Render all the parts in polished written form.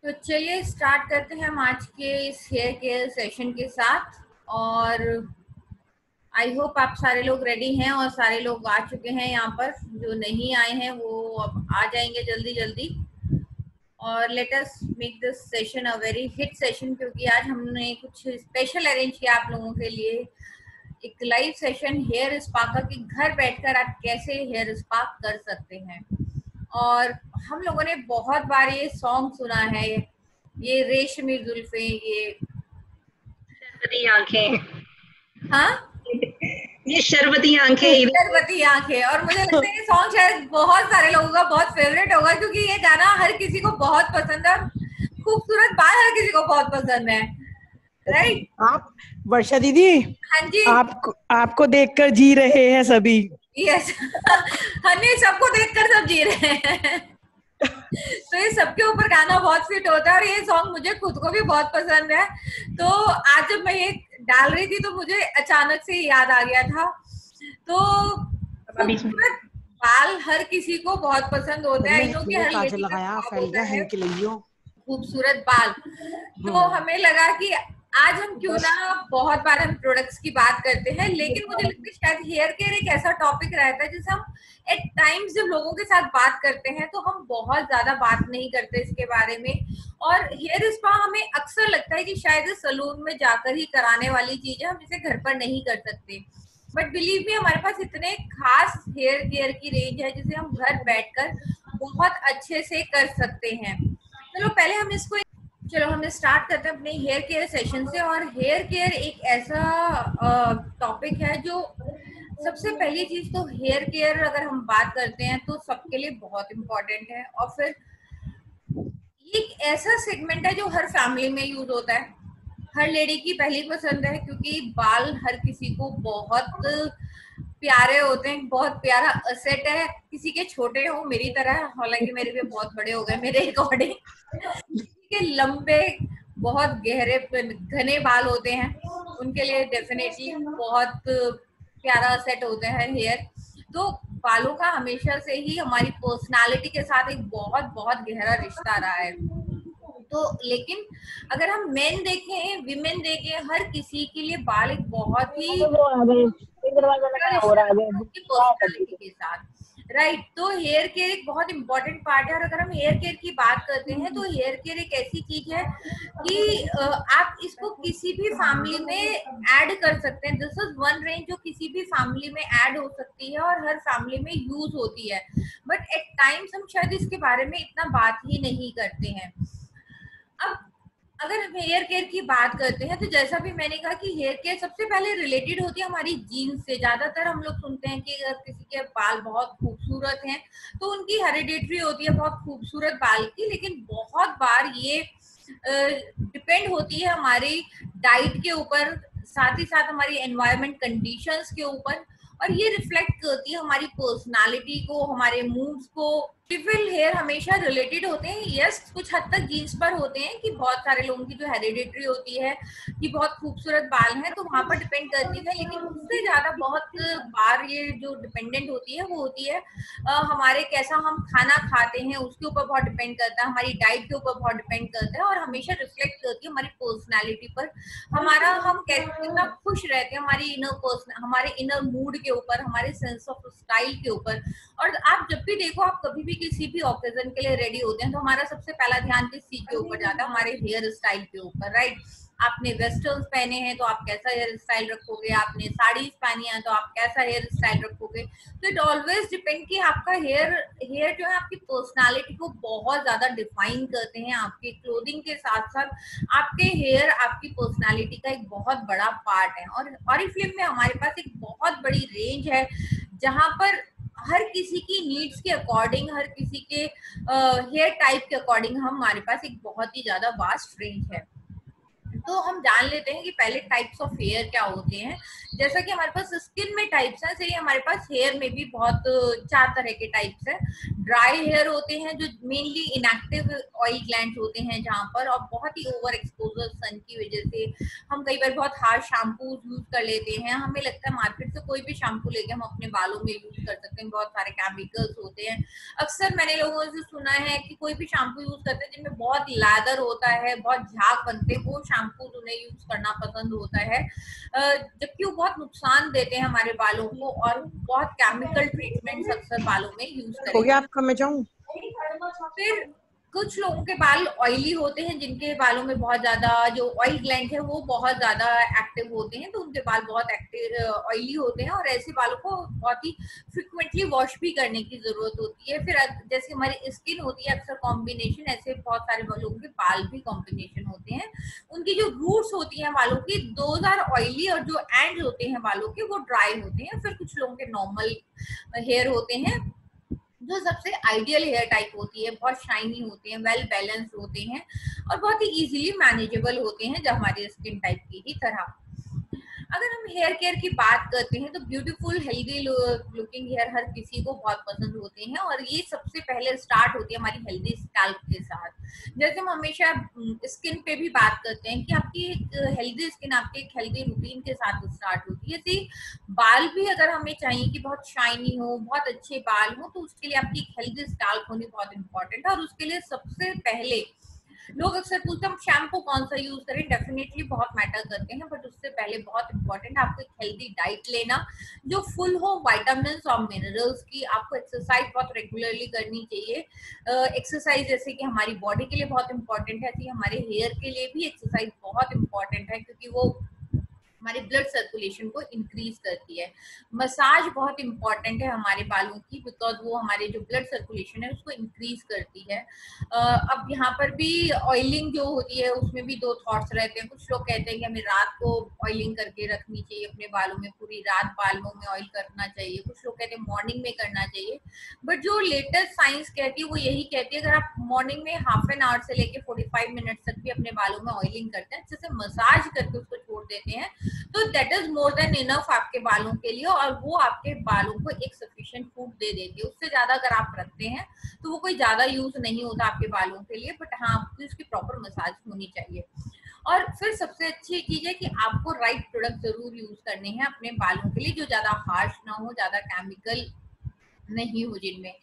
तो चलिए स्टार्ट करते हैं हम आज के इस हेयर केयर सेशन के साथ। और आई होप आप सारे लोग रेडी हैं और सारे लोग आ चुके हैं यहाँ पर। जो नहीं आए हैं वो अब आ जाएंगे जल्दी जल्दी। और let us make this session a very hit session, क्योंकि आज हमने कुछ स्पेशल अरेंज किया आप लोगों के लिए। एक लाइव सेशन हेयर स्पा का, कि घर बैठकर आप कैसे हेयर स्पा कर सकते हैं। और हम लोगों ने बहुत बार ये सॉन्ग सुना है, ये रेशमी जुल्फे, ये शरबती आंखें। हाँ ये शरबती आंखें। शरबती आंखें। और मुझे लगता है ये सॉन्ग शायद बहुत सारे लोगों का बहुत फेवरेट होगा, क्योंकि ये गाना हर किसी को बहुत पसंद है। खूबसूरत बाल हर किसी को बहुत पसंद है, राइट? आप वर्षा दीदी, हाँ जी। आपको देखकर जी रहे हैं सभी। यस हमें सबको देखकर सब जी रहे हैं तो ये सबके ऊपर गाना बहुत फिट होता है, और ये सॉन्ग मुझे खुद को भी बहुत पसंद है। तो आज जब मैं ये डाल रही थी तो मुझे अचानक से याद आ गया था। तो खूबसूरत बाल हर किसी को बहुत पसंद होता है, क्योंकि हर लेडी का शौक होता है खूबसूरत बाल। तो हमें लगा कि आज हम क्यों ना, बहुत बार हम प्रोडक्ट्स की बात करते हैं, लेकिन मुझे लगता है शायद हेयर केयर एक ऐसा टॉपिक रहता है जिसे हम एट टाइम्स जब लोगों के साथ बात करते हैं तो हम बहुत ज्यादा बात नहीं करते इसके बारे में। और हेयर स्पा हमें अक्सर लगता है कि शायद सैलून में जाकर ही कराने वाली चीज है, हम इसे घर पर नहीं कर सकते। बट बिलीव मी, हमारे पास इतने खास हेयर केयर की रेंज है जिसे हम घर बैठकर बहुत अच्छे से कर सकते हैं। चलो पहले हम इसको हम स्टार्ट करते हैं अपने हेयर केयर सेशन से। और हेयर केयर एक ऐसा टॉपिक है जो सबसे पहली चीज तो हेयर केयर अगर हम बात करते हैं तो सबके लिए बहुत इम्पोर्टेंट है। और फिर एक ऐसा सेगमेंट है जो हर फैमिली में यूज होता है, हर लेडी की पहली पसंद है, क्योंकि बाल हर किसी को बहुत प्यारे होते हैं, बहुत प्यारा असेट है। किसी के छोटे हो मेरी तरह, हालांकि मेरे भी बहुत बड़े हो गए मेरे अकॉर्डिंग, के लंबे बहुत गहरे घने बाल होते हैं, उनके लिए डेफिनेटली बहुत प्यारा सेट होता है हेयर। तो बालों का हमेशा से ही हमारी पर्सनालिटी के साथ एक बहुत बहुत गहरा रिश्ता रहा है। तो लेकिन अगर हम मेन देखें, विमेन देखें, हर किसी के लिए बाल एक बहुत ही पर्सनालिटी के साथ, राइट? तो हेयर केयर एक बहुत इंपॉर्टेंट पार्ट है। और अगर हम हेयर केयर की बात करते हैं तो हेयर केयर एक ऐसी चीज है कि आप इसको किसी भी फैमिली में ऐड कर सकते हैं। दिस इज वन रेंज जो किसी भी फैमिली में ऐड हो सकती है और हर फैमिली में यूज होती है। बट एट टाइम्स हम शायद इसके बारे में इतना बात ही नहीं करते हैं। अब अगर हम हेयर केयर की बात करते हैं तो जैसा भी मैंने कहा कि हेयर केयर सबसे पहले रिलेटेड होती है हमारी जीन्स से। ज्यादातर हम लोग सुनते हैं कि अगर किसी के बाल बहुत खूबसूरत हैं तो उनकी हेरिडेटरी होती है बहुत खूबसूरत बाल की, लेकिन बहुत बार ये डिपेंड होती है हमारी डाइट के ऊपर, साथ ही साथ हमारी एनवायरमेंट कंडीशंस के ऊपर, और ये रिफ्लेक्ट करती है हमारी पर्सनालिटी को, हमारे मूड्स को। ब्यूटीफुल हेयर हमेशा रिलेटेड होते हैं, यस, कुछ हद तक जीन्स पर होते हैं कि बहुत सारे लोगों की जो हेरिडेटरी होती है कि बहुत खूबसूरत बाल हैं तो वहां पर डिपेंड करती है। लेकिन उससे ज्यादा बहुत बार ये जो डिपेंडेंट होती है वो होती है हमारे कैसा हम खाना खाते हैं उसके ऊपर बहुत डिपेंड करता है, हमारी डाइट के ऊपर बहुत डिपेंड करता है, और हमेशा रिफ्लेक्ट करती है हमारी पर्सनैलिटी पर, हमारा हम कितना खुश रहते हैं, हमारी हमारे इनर मूड के ऊपर, हमारे सेंस ऑफ स्टाइल के ऊपर। और आप जब भी देखो, आप कभी भी किसी भी ओकेजन के लिए रेडी होते हैं तो हमारा सबसे पहला ध्यान किस चीज के ऊपर जाता है? हमारे हेयर स्टाइल के ऊपर, राइट? आपने वेस्टर्न्स पहने हैं तो आप कैसा हेयर स्टाइल रखोगे, आपने साड़ीज पहनी है तो आप कैसा हेयर स्टाइल रखोगे। तो इट ऑलवेज डिपेंड कि आपका हेयर जो है आपकी पर्सनालिटी को बहुत ज्यादा डिफाइन करते हैं। आपके क्लोथिंग के साथ साथ आपके हेयर आपकी पर्सनालिटी का एक बहुत बड़ा पार्ट है। और ऑरिफ्लेम में हमारे पास एक बहुत बड़ी रेंज है जहां पर हर किसी की नीड्स के अकॉर्डिंग, हर किसी के हेयर टाइप के अकॉर्डिंग हमारे पास एक बहुत ही ज्यादा वास्ट रेंज है। तो हम जान लेते हैं कि पहले टाइप्स ऑफ हेयर क्या होते हैं। जैसा कि हमारे पास स्किन में टाइप्स हैं, सही हमारे पास हेयर में भी बहुत 4 तरह के टाइप्स हैं। ड्राई हेयर होते हैं जो मेनली इनएक्टिव ऑयल ग्लैंड्स होते हैं जहाँ पर, और बहुत ही ओवर एक्सपोजर सन की वजह से हम कई बार बहुत हार्ड शैम्पू यूज कर लेते हैं। हमें लगता है मार्केट से कोई भी शैम्पू लेके हम अपने बालों में यूज कर सकते हैं, बहुत सारे केमिकल्स होते हैं। अक्सर मैंने लोगों से सुना है कि कोई भी शैम्पू यूज करते हैं जिनमें बहुत लैदर होता है, बहुत झाग बनते हैं, वो शैम्पू उन्हें यूज करना पसंद होता है, जबकि वो बहुत नुकसान देते हैं हमारे बालों को, और बहुत केमिकल ट्रीटमेंट्स अक्सर बालों में यूज हो करते गया हैं। आपका, मैं जाऊं? फिर कुछ लोगों के बाल ऑयली होते हैं, जिनके बालों में बहुत ज्यादा जो ऑयल ग्लैंड है वो बहुत ज्यादा एक्टिव होते हैं, तो उनके बाल बहुत एक्टिव ऑयली होते हैं, और ऐसे बालों को बहुत ही फ्रिक्वेंटली वॉश भी करने की जरूरत होती है। फिर जैसे हमारी स्किन होती है अक्सर कॉम्बिनेशन, ऐसे बहुत सारे लोगों के बाल भी कॉम्बिनेशन होते हैं। उनकी जो रूट्स होती हैं बालों की, दोज आर ऑयली, और जो एंड होते हैं बालों के वो ड्राई होते हैं। फिर कुछ लोगों के नॉर्मल हेयर होते हैं जो सबसे आइडियल हेयर टाइप होती है, बहुत शाइनी होते हैं, वेल बैलेंस्ड होते हैं, और बहुत ही इजीली मैनेजेबल होते हैं, जो हमारे स्किन टाइप की ही तरह। अगर हम हेयर केयर की बात करते हैं तो ब्यूटीफुल हेल्दी लुकिंग हेयर हर किसी को बहुत पसंद होते हैं, और ये सबसे पहले स्टार्ट होती है हमारी हेल्दी स्कैल्प के साथ। जैसे हम हमेशा स्किन पे भी बात करते हैं कि आपकी हेल्दी स्किन आपके एक हेल्दी रूटीन के साथ स्टार्ट होती है। ऐसे बाल भी अगर हमें चाहिए कि बहुत शाइनी हो, बहुत अच्छे बाल हो, तो उसके लिए आपकी हेल्दी स्कैल्प होनी बहुत इंपॉर्टेंट है। और उसके लिए सबसे पहले लोग अक्सर पूछते हैं हम शैम्पू कौन सा यूज करें, डेफिनेटली बहुत मैटर करते हैं, बट उससे पहले बहुत इंपॉर्टेंट है आपको एक हेल्दी डाइट लेना जो फुल हो विटामिन्स और मिनरल्स की। आपको एक्सरसाइज बहुत रेगुलरली करनी चाहिए। एक्सरसाइज जैसे कि हमारी बॉडी के लिए बहुत इंपॉर्टेंट है, ऐसे हमारे हेयर के लिए भी एक्सरसाइज बहुत इंपॉर्टेंट है, क्योंकि वो हमारे ब्लड सर्कुलेशन को इंक्रीज करती है। मसाज बहुत इंपॉर्टेंट है हमारे बालों की, बिकॉज वो हमारे जो ब्लड सर्कुलेशन है उसको इंक्रीज करती है। अब यहाँ पर भी ऑयलिंग जो होती है उसमें भी दो थॉट्स रहते हैं। कुछ लोग कहते हैं कि हमें रात को ऑयलिंग करके रखनी चाहिए, अपने बालों में पूरी रात बालों में ऑयल करना चाहिए। कुछ लोग कहते हैं मॉर्निंग में करना चाहिए, बट जो लेटेस्ट साइंस कहती है वो यही कहती है अगर आप मॉर्निंग में हाफ एन आवर से लेके 45 मिनट्स तक भी अपने बालों में ऑयलिंग करते हैं, अच्छे से मसाज करके उसको छोड़ देते हैं, तो that is more than enough आपके बालों के लिए, और वो आपके बालों को एक सफिशिएंट फूड दे देती है। उससे ज्यादा अगर आप रखते हैं तो वो कोई ज्यादा यूज नहीं होता आपके बालों के लिए, बट हाँ आपको इसकी प्रॉपर मसाज होनी चाहिए। और फिर सबसे अच्छी चीज है कि आपको राइट प्रोडक्ट जरूर यूज करने हैं अपने बालों के लिए, जो ज्यादा हार्श ना हो, ज्यादा केमिकल नहीं हो जिनमें।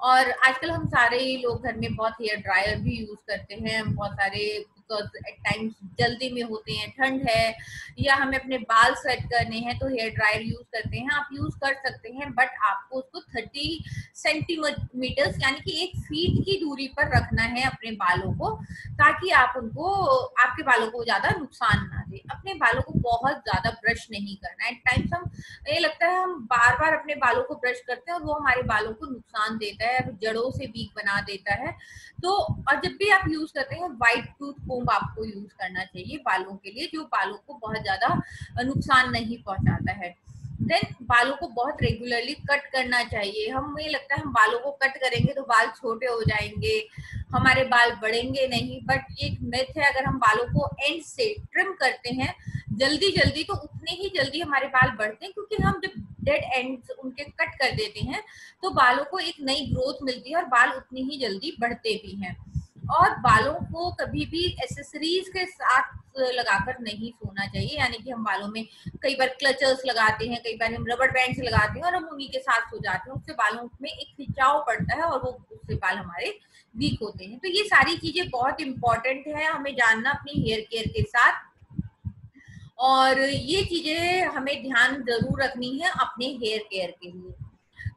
और आजकल हम सारे लोग घर में बहुत हेयर ड्रायर भी यूज करते हैं, बहुत सारे, बिकॉज एट टाइम्स जल्दी में होते हैं, ठंड है या हमें अपने बाल सेट करने हैं तो हेयर ड्रायर यूज करते हैं। आप यूज कर सकते हैं, बट आपको उसको 30 सेंटीमीटर्स यानी कि 1 फीट की दूरी पर रखना है अपने बालों को, ताकि आप उनको, आपके बालों को ज्यादा नुकसान ना दे। अपने बालों को बहुत ज्यादा ब्रश नहीं करना है। एट टाइम्स हम, ये लगता है हम बार बार अपने बालों को ब्रश करते हैं और वो हमारे बालों को नुकसान देता है, जड़ों से वीक बना देता है। तो और जब भी आप यूज करते हैं व्हाइट टूथ कोम्ब आपको यूज करना चाहिए बालों के लिए, जो बालों को बहुत ज्यादा नुकसान नहीं पहुंचाता है। देन बालों को बहुत रेगुलरली कट करना चाहिए। हमें लगता है हम बालों को कट करेंगे तो बाल छोटे हो जाएंगे, हमारे बाल बढ़ेंगे नहीं, बट ये एक मिथ है। अगर हम बालों को एंड से ट्रिम करते हैं जल्दी जल्दी तो उतने ही जल्दी हमारे बाल बढ़ते हैं, क्योंकि हम जब डेड एंड्स उनके कट कर देते हैं तो बालों को एक नई ग्रोथ मिलती है और बाल उतनी ही जल्दी बढ़ते भी हैं। और बालों को कभी भी एसेसरीज के साथ लगाकर नहीं सोना चाहिए, यानी कि हम बालों में कई बार क्लचर्स लगाते हैं, कई बार हम रबड़ बैंड्स लगाते हैं और हम उन्हीं के साथ सो जाते हैं, उससे बालों में एक खिंचाव पड़ता है और वो उससे बाल हमारे वीक होते हैं। तो ये सारी चीजें बहुत इंपॉर्टेंट है हमें जानना अपनी हेयर केयर के साथ, और ये चीजें हमें ध्यान जरूर रखनी है अपने हेयर केयर के लिए।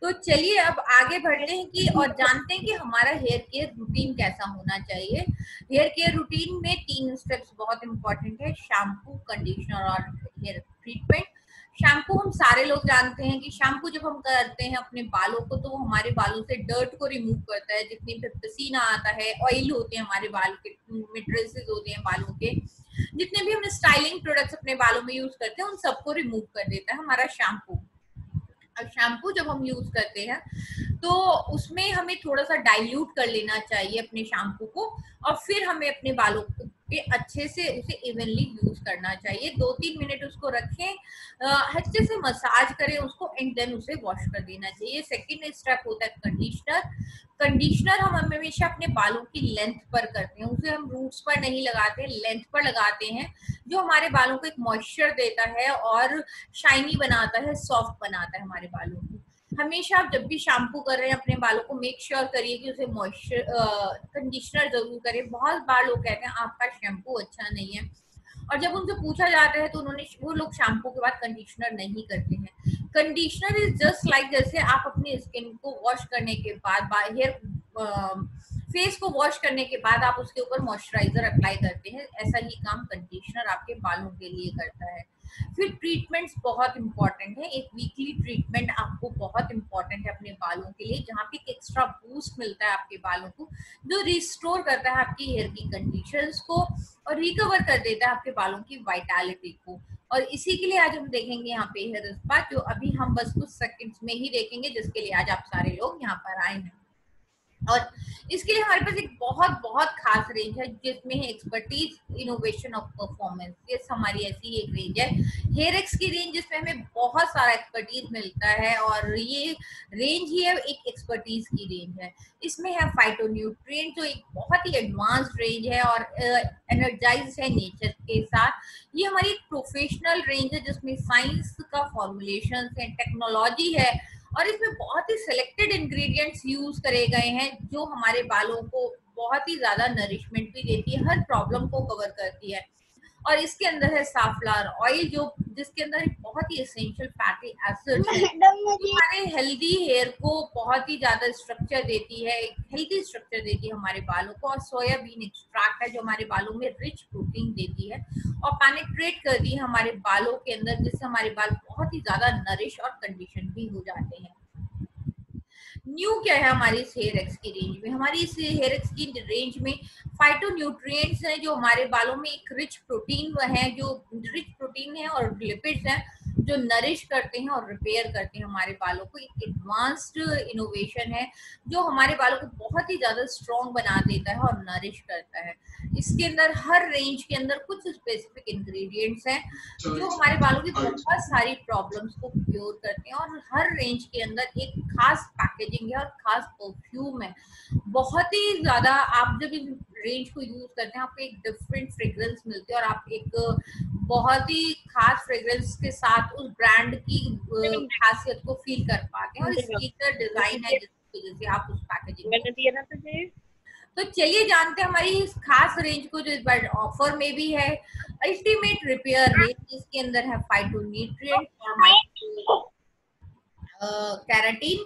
तो चलिए अब आगे बढ़ते हैं कि और जानते हैं कि हमारा हेयर केयर रूटीन कैसा होना चाहिए। हेयर केयर रूटीन में 3 स्टेप्स बहुत इंपॉर्टेंट है, शैम्पू, कंडीशनर और हेयर ट्रीटमेंट। शैम्पू हम सारे लोग जानते हैं कि शैम्पू जब हम करते हैं अपने बालों को तो वो हमारे बालों से डर्ट को रिमूव करता है, जितनी भी पसीना आता है, ऑयल होते हैं हमारे बाल के, मेट्रिसेस होते हैं बालों के, जितने भी हम स्टाइलिंग प्रोडक्ट्स अपने बालों में यूज करते हैं उन सबको रिमूव कर देता है हमारा शैम्पू। अब शैम्पू जब हम यूज करते हैं तो उसमें हमें थोड़ा सा डाइल्यूट कर लेना चाहिए अपने शैम्पू को, और फिर हमें अपने बालों पे अच्छे से उसे इवनली यूज करना चाहिए। 2-3 मिनट उसको रखें, अच्छे से मसाज करें उसको, एंड देन उसे वॉश कर देना चाहिए। सेकंड स्टेप होता है कंडीशनर। कंडीशनर हम हमेशा अपने बालों की लेंथ पर करते हैं, उसे हम रूट्स पर नहीं लगाते हैं, लेंथ पर लगाते हैं, जो हमारे बालों को एक मॉइस्चर देता है और शाइनी बनाता है, सॉफ्ट बनाता है हमारे बालों को। हमेशा आप जब भी शैम्पू कर रहे हैं अपने बालों को मेक श्योर करिए कि उसे मॉइस्चर कंडीशनर जरूर करें। बहुत बार लोग कहते हैं आपका शैम्पू अच्छा नहीं है, और जब उनसे पूछा जाता है तो वो लोग शैम्पू के बाद कंडीशनर नहीं करते हैं। कंडीशनर इज जस्ट लाइक जैसे आप अपनी स्किन को वॉश करने के बाद हेयर फेस को वॉश करने के बाद आप उसके ऊपर मॉइस्चराइजर अप्लाई करते हैं, ऐसा ही काम कंडीशनर आपके बालों के लिए करता है। फिर ट्रीटमेंट्स बहुत इंपॉर्टेंट है, एक वीकली ट्रीटमेंट आपको बहुत इंपॉर्टेंट है अपने बालों के लिए, जहाँ पे एक एक्स्ट्रा बूस्ट मिलता है आपके बालों को, जो रिस्टोर करता है आपकी हेयर की कंडीशंस को और रिकवर कर देता है आपके बालों की वाइटैलिटी को। और इसी के लिए आज हम देखेंगे यहाँ पे हेयर स्पा, जो अभी हम बस कुछ सेकंड्स में ही देखेंगे, जिसके लिए आज आप सारे लोग यहाँ पर आए हैं। और इसके लिए हमारे पास एक बहुत बहुत खास रेंज है, जिसमें है एक्सपर्टीज, इनोवेशन और परफॉर्मेंस। ये हमारी ऐसी एक रेंज है, हेयर एक्स की रेंज, जिसमें हमें बहुत सारा एक्सपर्टीज मिलता है, और ये रेंज ही है एक एक्सपर्टीज की रेंज है। इसमें है फाइटोन्यूट्रिएंट, जो एक बहुत ही एडवांस्ड रेंज है और एनर्जाइज है नेचर के साथ। ये हमारी एक प्रोफेशनल रेंज है, जिसमें साइंस का फॉर्मुलेशन है, टेक्नोलॉजी है, और इसमें बहुत ही सिलेक्टेड इंग्रेडिएंट्स यूज करे गए हैं, जो हमारे बालों को बहुत ही ज्यादा नरिशमेंट भी देती है, हर प्रॉब्लम को कवर करती है। और इसके अंदर है साफ्लावर ऑयल, जो जिसके अंदर एक बहुत ही एसेंशियल फैटी एसिड है, जो हमारे हेल्दी हेयर को बहुत ही ज्यादा स्ट्रक्चर देती है, एक हेल्दी स्ट्रक्चर देती है हमारे बालों को। और सोयाबीन एक्सट्रैक्ट है, जो हमारे बालों में रिच प्रोटीन देती है और पेनिट्रेट करती है हमारे बालों के अंदर, जिससे हमारे बाल बहुत ही ज्यादा नरिश और कंडीशन भी हो जाते हैं। न्यू क्या है हमारी इस हेयर एक्स की रेंज में? हमारी इस हेयर एक्स की रेंज में फाइटोन्यूट्रिएंट्स हैं, जो हमारे बालों में एक रिच प्रोटीन है, जो रिच प्रोटीन है और लिपिड्स हैं, जो नरिश करते हैं और रिपेयर करते हैं हमारे बालों को। एक एडवांस्ड इनोवेशन है, जो हमारे बालों को बहुत ही ज्यादा स्ट्रॉन्ग बना देता है और नरिश करता है। इसके अंदर हर रेंज के अंदर कुछ स्पेसिफिक इंग्रेडिएंट्स हैं, जो हमारे बालों की बहुत सारी प्रॉब्लम्स को क्योर करते हैं, और हर रेंज के अंदर एक खास पैकेजिंग है और खास परफ्यूम है। बहुत ही ज्यादा आप जब इस रेंज को यूज करते हैं, आपको एक डिफरेंट फ्रेग्रेंस मिलती है, और आप एक बहुत ही खास फ्रेग्रेंस के साथ उस ब्रांड की खासियत को फील कर पाते हैं। और स्पीकर डिजाइन है, जिसकी वजह से आप उस पैकेजिंग तो चलिए जानते हैं हमारी इस खास रेंज को, जो इस बार ऑफर में भी है। अल्टीमेट रिपेयर रेंज, इसके अंदर है फाइटोन्यूट्रिएंट और माइक्रो कैराटीन,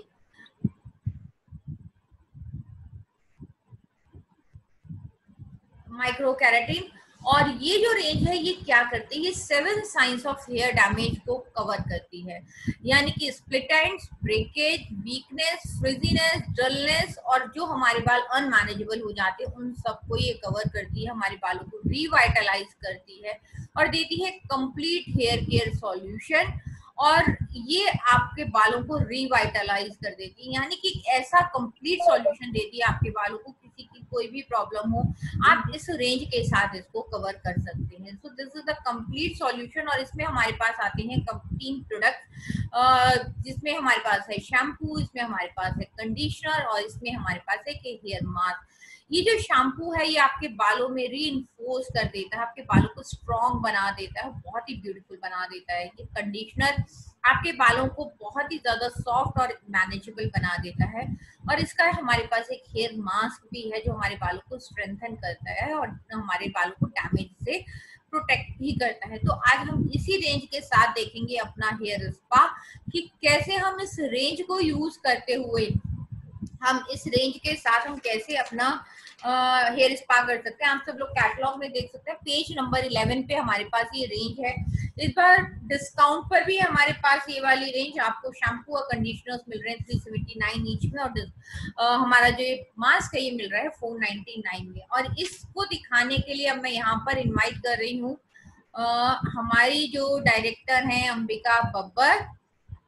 माइक्रो कैराटीन। और ये जो रेंज है ये क्या करती है? ये 7 साइंस ऑफ हेयर डैमेज को कवर करती है, यानी कि split ends, breakage, weakness, frizziness, dullness, और जो हमारे बाल अनमैनेजेबल हो जाते हैं उन सबको ये कवर करती है, हमारे बालों को रिवाइटलाइज करती है और देती है कंप्लीट हेयर केयर सॉल्यूशन। और ये आपके बालों को रिवाइटलाइज कर देती है, यानी कि ऐसा कंप्लीट सॉल्यूशन देती है आपके बालों को, किसी की कोई भी प्रॉब्लम हो आप इस रेंज के साथ इसको कवर कर सकते हैं। So this is the complete solution. और इसमें हमारे पास आते हैं 3 प्रोडक्ट, जिसमें हमारे पास है शैम्पू, इसमें हमारे पास है कंडीशनर, और इसमें हमारे पास है हेयर मास्क। ये जो शैम्पू है ये आपके बालों में रीइंफोर्स कर देता है, आपके बालों को स्ट्रॉन्ग बना देता है, बहुत ही ब्यूटीफुल बना देता है। ये कंडीशनर आपके बालों को बहुत ही ज्यादा सॉफ्ट और मैनेजेबल बना देता है। और इसका हमारे पास एक हेयर मास्क भी है, जो हमारे बालों को स्ट्रेंथन करता है और हमारे बालों को डैमेज से प्रोटेक्ट भी करता है। तो आज हम इसी रेंज के साथ देखेंगे अपना हेयर स्पा, कि कैसे हम इस रेंज को यूज करते हुए हम कैसे अपना हेयर स्पा कर सकते हैं। आप सब लोग कैटलॉग में देख सकते हैं, पेज नंबर 11 पे हमारे पास ये रेंज है। इस बार डिस्काउंट पर भी हमारे पास ये वाली रेंज, आपको शैम्पू और कंडीशनर्स मिल रहे हैं 379 ईच में, और हमारा जो मास्क है ये मिल रहा है 499 में। और इसको दिखाने के लिए अब मैं यहाँ पर इन्वाइट कर रही हूँ हमारी जो डायरेक्टर हैं अंबिका बब्बर।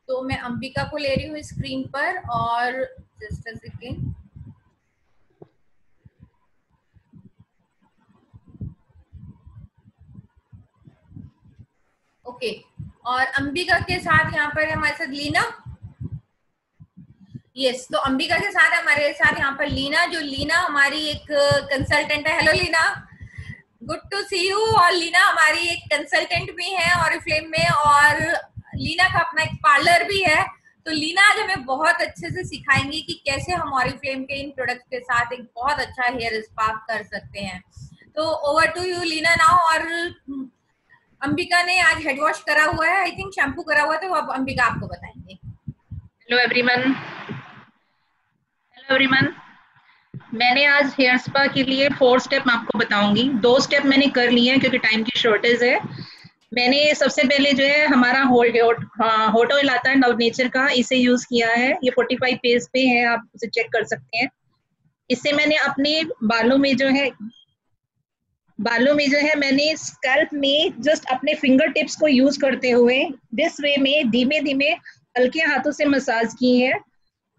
तो मैं अंबिका को ले रही हूँ स्क्रीन पर, और जस्ट अ सेकेंड। ओके, और अंबिका के साथ यहाँ पर हमारे साथ लीना। यस, तो अंबिका के साथ हमारे साथ यहाँ पर लीना, जो लीना हमारी एक कंसल्टेंट है। Hello Leena, good to see you. और लीना हमारी एक कंसल्टेंट भी है ऑरिफ्लेम में, और लीना का अपना एक पार्लर भी है। तो लीना आज हमें बहुत अच्छे से सिखाएंगी कि कैसे हम ऑरिफ्लेम के इन प्रोडक्ट्स के साथ एक बहुत अच्छा हेयर स्पा कर सकते हैं। तो over to you Leena now. और अंबिका ने आज हेड वॉश करा हुआ है, आई थिंक शैम्पू करा हुआ है, तो अब अंबिका आपको बताएंगे। हेलो एवरीवन, मैंने आज हेयर स्पा के लिए 4 स्टेप आपको बताऊंगी। 2 स्टेप मैंने कर लिए हैं क्योंकि टाइम की शॉर्टेज है। मैंने सबसे पहले जो है हमारा हॉट ऑयल आता है नव नेचर का, इसे यूज किया है। ये 45 पेज पे है, आप उसे चेक कर सकते हैं। इससे मैंने अपने बालों में जो है मैंने स्कैल्प में जस्ट अपने फिंगर टिप्स को यूज करते हुए दिस वे में धीमे धीमे हल्के हाथों से मसाज की है।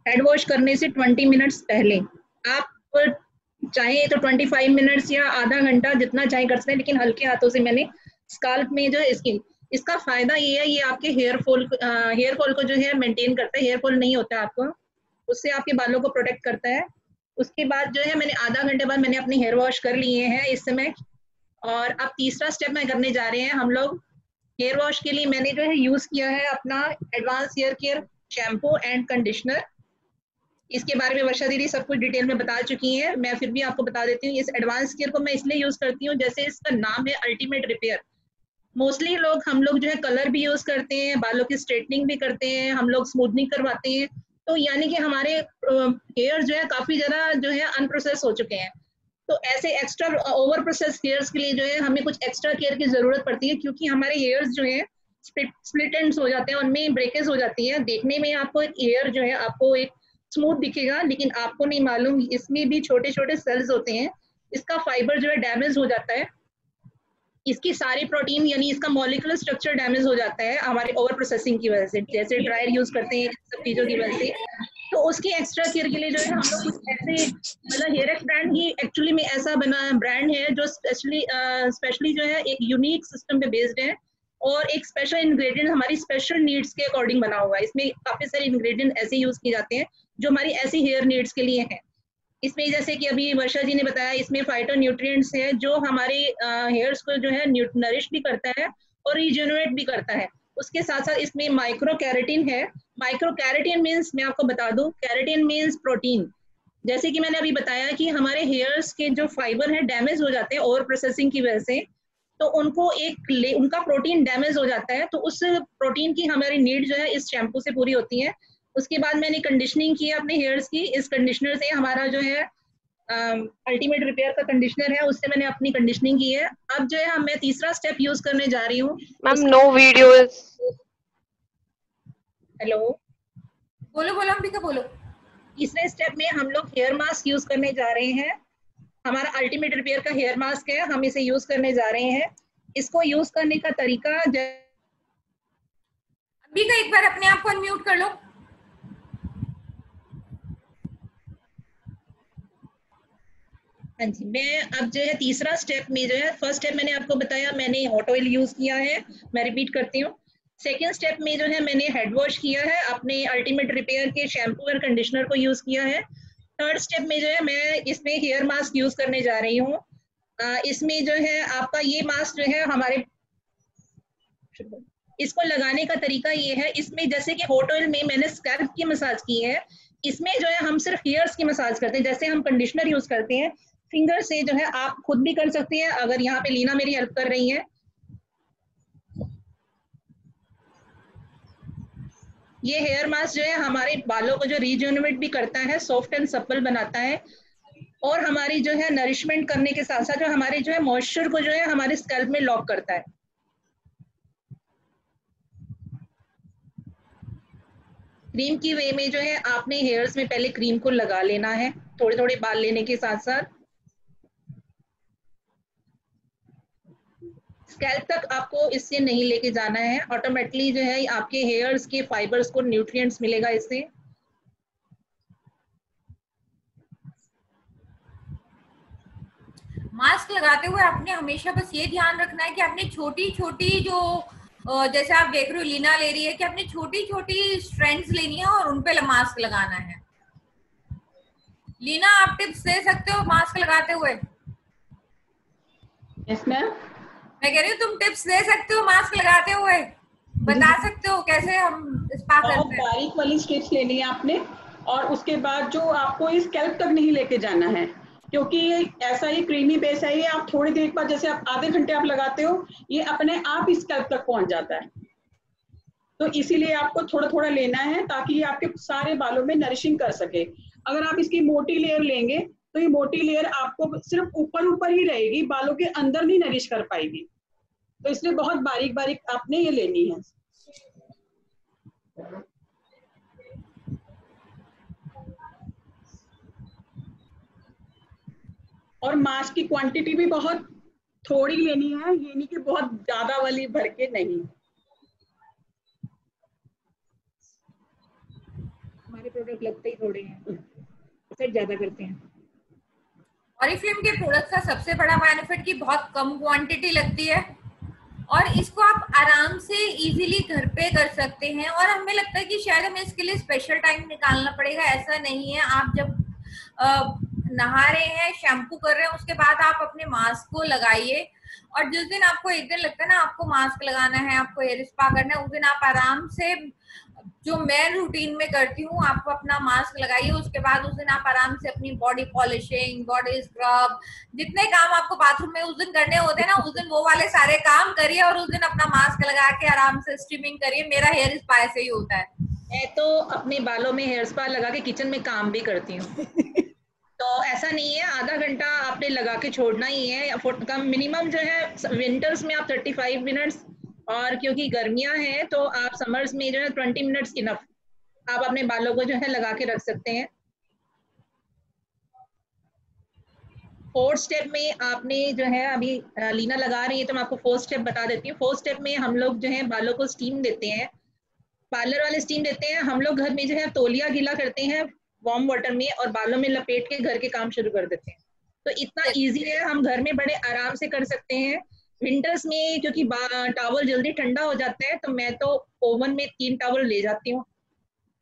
हेड वॉश करने से 20 मिनट्स पहले। आप चाहे तो 25 मिनट्स या आधा घंटा जितना चाहे कर सकते हैं, लेकिन हल्के हाथों से मैंने स्काल्प में जो है इसका फायदा ये है, ये आपके हेयर फॉल को जो है मेंटेन करता है। हेयर फॉल नहीं होता है आपको, उससे आपके बालों को प्रोटेक्ट करता है। उसके बाद जो है मैंने आधा घंटे बाद मैंने अपने हेयर वॉश कर लिए हैं इस समय। और अब तीसरा स्टेप मैं करने जा रहे हैं हम लोग। हेयर वॉश के लिए मैंने जो है यूज किया है अपना advance hair care shampoo and conditioner. इसके बारे में वर्षा दीदी सब कुछ डिटेल में बता चुकी हैं, मैं फिर भी आपको बता देती हूँ। इस एडवांस केयर को मैं इसलिए यूज करती हूँ, जैसे इसका नाम है अल्टीमेट रिपेयर। मोस्टली हम लोग जो है कलर भी यूज करते हैं, बालों की स्ट्रेटनिंग भी करते हैं, हम लोग स्मूथनिंग करवाते हैं। तो यानी कि हमारे हेयर जो है काफी ज्यादा जो है अनप्रोसेस हो चुके हैं। तो ऐसे एक्स्ट्रा ओवर प्रोसेस हेयर्स के लिए जो है हमें कुछ एक्स्ट्रा केयर की जरूरत पड़ती है, क्योंकि हमारे हेयर्स जो है स्प्लिट एंड्स हो जाते हैं, उनमें ब्रेकेज हो जाती है। देखने में आपको एक हेयर जो है आपको एक स्मूथ दिखेगा, लेकिन आपको नहीं मालूम इसमें भी छोटे छोटे सेल्स होते हैं। इसका फाइबर जो है डैमेज हो जाता है, इसकी सारी प्रोटीन यानी इसका मॉलिक्यूलर स्ट्रक्चर डैमेज हो जाता है हमारे ओवर प्रोसेसिंग की वजह से, जैसे ड्रायर यूज करते हैं सब चीजों की वजह से। तो उसकी एक्स्ट्रा केयर के लिए जो है हम लोग कुछ ऐसे, मतलब हेयर एक्स ब्रांड ही एक्चुअली में ऐसा बना ब्रांड है जो स्पेशली जो है एक यूनिक सिस्टम पे बेस्ड है, और एक स्पेशल इंग्रेडिएंट हमारी स्पेशल नीड्स के अकॉर्डिंग बना हुआ है। इसमें काफी सारे इंग्रेडिएंट ऐसे यूज किए जाते हैं जो हमारी ऐसी हेयर नीड्स के लिए है। इसमें जैसे कि अभी वर्षा जी ने बताया, इसमें फाइटो न्यूट्रिएंट्स है जो हमारे हेयर्स को जो है नरिश भी करता है और रिजेनरेट भी करता है। उसके साथ साथ इसमें माइक्रो कैरेटिन है। माइक्रो कैरेटिन मीन्स, मैं आपको बता दूं, कैरेटिन मीन्स प्रोटीन। जैसे कि मैंने अभी बताया कि हमारे हेयर्स के जो फाइबर है डैमेज हो जाते हैं ओवर प्रोसेसिंग की वजह से, तो उनको उनका प्रोटीन डैमेज हो जाता है, तो उस प्रोटीन की हमारी नीड जो है इस शैम्पू से पूरी होती है। उसके बाद मैंने कंडीशनिंग की अपने हेयर्स की। इस कंडीशनर से हमारा जो है अल्टीमेट रिपेयर का कंडीशनर है, उससे मैंने अपनी कंडीशनिंग की है। अब जो है मैं तीसरा स्टेप यूज करने जा रही हूँ। Ma'am no videos. हेलो, बोलो बोलो अंबिका बोलो। तीसरे स्टेप में हम लोग हेयर मास्क यूज करने जा रहे हैं। हमारा अल्टीमेट रिपेयर का हेयर मास्क है, हम इसे यूज करने जा रहे हैं। इसको यूज करने का तरीका, अंबिका एक बार अपने आप को अनम्यूट कर लो। हाँ जी, मैं अब जो है तीसरा स्टेप में जो है, फर्स्ट स्टेप मैंने आपको बताया मैंने हॉट ऑयल यूज किया है, मैं रिपीट करती हूँ। सेकेंड स्टेप में जो है मैंने हेड वॉश किया है, अपने अल्टीमेट रिपेयर के शैम्पू और कंडीशनर को यूज किया है। थर्ड स्टेप में जो है मैं इसमें हेयर मास्क यूज करने जा रही हूँ। इसमें जो है आपका ये मास्क जो है हमारे, इसको लगाने का तरीका ये है, इसमें जैसे कि हॉट ऑयल में मैंने स्कैल्प की मसाज की है, इसमें जो है हम सिर्फ हेयर्स की मसाज करते हैं। जैसे हम कंडीशनर यूज करते हैं फिंगर से, जो है आप खुद भी कर सकते हैं अगर यहाँ पे लीना मेरी हेल्प कर रही है। ये हेयर मास्क जो है हमारे बालों को जो रीजेनरेट भी करता है, सॉफ्ट एंड सप्पल बनाता है, और हमारी जो है नरिशमेंट करने के साथ साथ जो हमारे जो है मॉइस्चर को जो है हमारे स्कैल्प में लॉक करता है। क्रीम की वे में जो है आपने हेयर्स में पहले क्रीम को लगा लेना है, थोड़े थोड़े बाल लेने के साथ साथ। स्कैल्प तक आपको इससे नहीं लेके जाना है, ऑटोमेटिकली जो है आपके हेयर्स के फाइबर्स को न्यूट्रिएंट्स मिलेगा इससे। मास्क लगाते हुए आपने हमेशा बस ये ध्यान रखना है कि आपने छोटी छोटी जो जैसे आप देख रहे हो लीना ले रही है कि आपने छोटी छोटी स्ट्रैंड्स लेनी है और उन पे मास्क लगाना है। लीना आप टिप्स दे सकते हो मास्क लगाते हुए? Yes ma'am. मैं कह रही हूँ तुम टिप्स दे सकते हो मास्क लगाते हुए, बता सकते हो कैसे हम स्पा बहुत करते हैं? बारीक वाली स्ट्रिप्स लेनी है आपने, और उसके बाद जो आपको इस स्कैल्प तक नहीं लेके जाना है, क्योंकि ऐसा ही क्रीमी बेस है, ये आप थोड़ी देर बाद जैसे आप आधे घंटे आप लगाते हो ये अपने आप ही स्कैल्प तक पहुंच जाता है। तो इसीलिए आपको थोड़ा थोड़ा लेना है ताकि ये आपके सारे बालों में नरिशिंग कर सके। अगर आप इसकी मोटी लेयर लेंगे तो ये मोटी लेयर आपको सिर्फ ऊपर ऊपर ही रहेगी, बालों के अंदर नहीं नरिश कर पाएगी। तो इसलिए बहुत बारीक बारीक आपने ये लेनी है। और मास्क की क्वांटिटी भी बहुत थोड़ी लेनी है, ये नहीं कि बहुत ज्यादा वाली भर के नहीं। हमारे प्रोडक्ट लगते ही थोड़े हैं, सेट ज्यादा करते हैं। ऑरिफ्लेम के प्रोडक्ट का सबसे बड़ा बेनिफिट कि बहुत कम क्वांटिटी लगती है और इसको आप आराम से इजीली घर पे कर सकते हैं। और हमें लगता है कि शायद हमें इसके लिए स्पेशल टाइम निकालना पड़ेगा, ऐसा नहीं है। आप जब नहा रहे हैं, शैम्पू कर रहे हैं, उसके बाद आप अपने मास्क को लगाइए और जिस दिन आपको एक दिन लगता है ना आपको मास्क लगाना है, आपको हेयर स्पा करना है, उस दिन आप आराम से, जो मैं रूटीन में करती हूँ, आपको अपना मास्क लगाइए। उसके बाद उस दिन आप आराम से अपनी बॉडी पॉलिशिंग, बॉडी स्क्रब, जितने काम आपको बाथरूम में उस दिन करने होते हैं ना, उस दिन वो वाले सारे काम करिए और उस दिन अपना मास्क लगा के आराम से स्ट्रीमिंग करिए। मेरा हेयर स्पा ऐसे ही होता है। मैं तो अपने बालों में हेयर स्पा लगा के किचन में काम भी करती हूँ। तो ऐसा नहीं है, आधा घंटा आपने लगा के छोड़ना ही है। कम मिनिमम जो है विंटर्स में आप 35 मिनट्स, और क्योंकि गर्मियां हैं तो आप समर्स में जो है 20 मिनट्स इनफ, आप अपने बालों को जो है लगा के रख सकते हैं। 4th स्टेप में आपने जो है, अभी लीना लगा रही है तो मैं आपको 4th स्टेप बता देती हूँ। 4th स्टेप में हम लोग जो है बालों को स्टीम देते हैं, पार्लर वाले स्टीम देते हैं। हम लोग घर में जो है तौलिया गीला करते हैं वार्म वाटर में और बालों में लपेट के घर के काम शुरू कर देते हैं। तो इतना इजी है, हम घर में बड़े आराम से कर सकते हैं। विंटर्स में क्योंकि टॉवल जल्दी ठंडा हो जाता है तो मैं तो ओवन में 3 टॉवल ले जाती हूँ,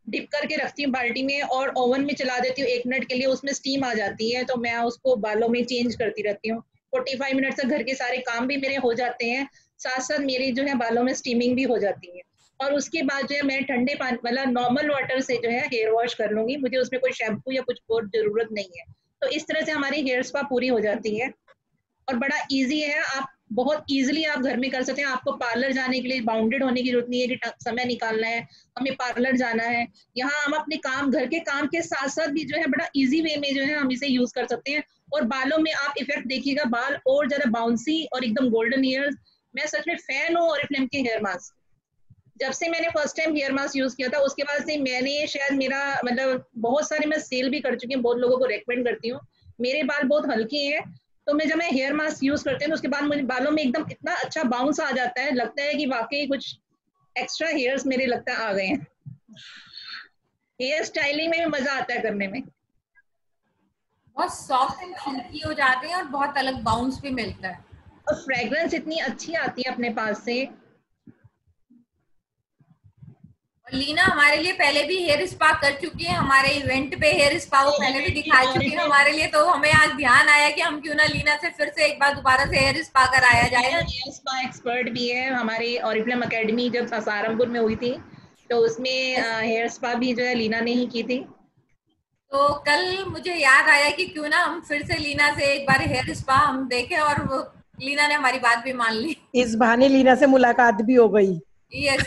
डिप करके रखती हूँ बाल्टी में और ओवन में चला देती हूँ 1 मिनट के लिए, उसमें स्टीम आ जाती है तो मैं उसको बालों में चेंज करती रहती हूँ। 45 मिनट तक घर के सारे काम भी मेरे हो जाते हैं, साथ साथ मेरी जो है बालों में स्टीमिंग भी हो जाती है। और उसके बाद जो है मैं ठंडे पानी मतलब नॉर्मल वाटर से जो है हेयर वॉश कर लूंगी, मुझे उसमें कोई शैम्पू या कुछ और जरूरत नहीं है। तो इस तरह से हमारी हेयर स्पा पूरी हो जाती है और बड़ा इजी है। आप बहुत इजीली आप घर में कर सकते हैं। आपको पार्लर जाने के लिए बाउंडेड होने की जरूरत नहीं है कि समय निकालना है हमें पार्लर जाना है। यहाँ हम अपने काम, घर के काम के साथ साथ भी जो है बड़ा इजी वे में जो है हम इसे यूज कर सकते हैं। और बालों में आप इफेक्ट देखिएगा, बाल और ज्यादा बाउंसी और एकदम गोल्डन हेयर। मैं सच में फैन हूँ ऑरिफ्लेम के हेयर मास्क। जब से मैंने first time here mask use किया था उसके बाद से मैंने शायद मेरा मतलब बहुत सारे मैं सेल भी कर चुकी हूँ, बहुत लोगों को रेकमेंड करती हूँ। मेरे बाल बहुत हल्के हैं तो जब मैं हेयर मास्क यूज करती हूँ तो उसके बाद मुझे बालों में एकदम इतना अच्छा बाउंस आ जाता है, लगता है कि वाकई कुछ एक्स्ट्रा हेयर्स मेरे लगता है आ गए हैं। हेयर स्टाइलिंग में भी मजा आता है करने में, बहुत सॉफ्ट एंड सिल्की हो जाते हैं और बहुत अलग बाउंस भी मिलता है और फ्रेग्रेंस इतनी अच्छी आती है अपने पास से। और लीना हमारे लिए पहले भी हेयर स्पा कर चुकी है, हमारे इवेंट पे हेयर स्पा वो पहले भी दिखा चुकी है हमारे लिए। तो हमें आज ध्यान आया कि हम क्यों ना लीना से फिर से एक बार दोबारा से हेयर स्पा कराया जाए। हेयर स्पा एक्सपर्ट भी है हमारी ऑरिफ्लेम एकेडमी जब सहारनपुर में हुई थी तो उसमें हेयर स्पा भी जो है लीना ने ही की थी। तो कल मुझे याद आया कि क्यों ना हम फिर से लीना से एक बार हेयर स्पा हम देखें और वो लीना ने हमारी बात भी मान ली। इस बहाने लीना से मुलाकात भी हो गई। यस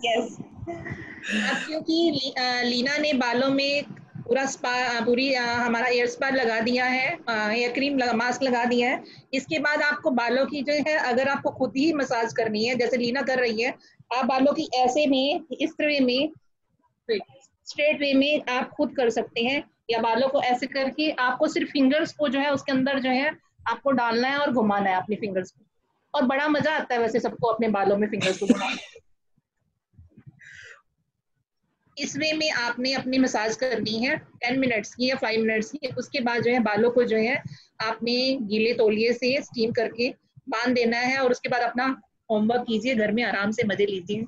यस, अब क्योंकि लीना ने बालों में पूरा स्पा पूरी हमारा हेयर स्पा लगा दिया है, हेयर क्रीम मास्क लगा दिया है। इसके बाद आपको बालों की जो है अगर आपको खुद ही मसाज करनी है जैसे लीना कर रही है, आप बालों की ऐसे में इस वे में स्ट्रेट वे में आप खुद कर सकते हैं, या बालों को ऐसे करके आपको सिर्फ फिंगर्स को जो है उसके अंदर जो है आपको डालना है और घुमाना है अपने फिंगर्स को। और बड़ा मजा आता है वैसे सबको अपने बालों में फिंगर्स को घुमाना। इस वे में आपने अपनी मसाज करनी है 10 मिनट्स की या 5 मिनट्स की। उसके बाद जो है बालों को जो है आपने गीले तौलिए से स्टीम करके बांध देना है और उसके बाद अपना होमवर्क कीजिए, घर में आराम से मजे लीजिए।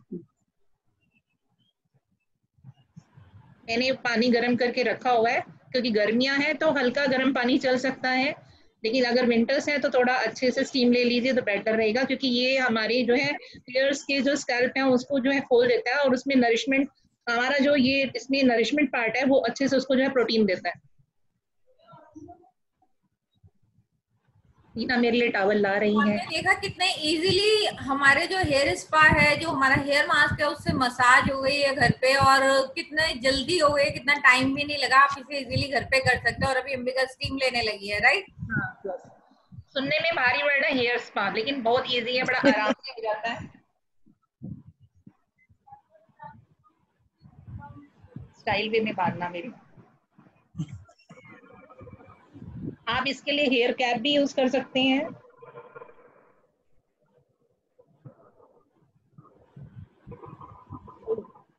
मैंने पानी गर्म करके रखा हुआ है, क्योंकि गर्मियां हैं तो हल्का गर्म पानी चल सकता है, लेकिन अगर विंटर्स हैं तो थोड़ा अच्छे से स्टीम ले लीजिए तो बेटर रहेगा, क्योंकि ये हमारे जो है हेयर्स के जो स्कैल्प है उसको जो है खोल देता है, और उसमें नरिशमेंट, हमारा जो ये इसमें नरिशमेंट पार्ट है वो अच्छे से उसको जो है प्रोटीन देता है। टीना मेरे लिए टॉवल ला रही है। आपने देखा कितने इजीली हमारे जो हेयर स्पा है, जो हमारा हेयर मास्क है, उससे मसाज हो गई है घर पे, और कितने जल्दी हो गई, कितना टाइम भी नहीं लगा, आप इसे इजीली घर पे कर सकते हो। और अभी अंबिका स्टीम लेने लगी है, राइट? सुनने में भारी वर्ड है हेयर स्पा, लेकिन बहुत इजी है, बड़ा आराम से हो जाता है। स्टाइल वे में बांधना मेरी। आप इसके लिए हेयर कैप भी यूज कर सकते हैं।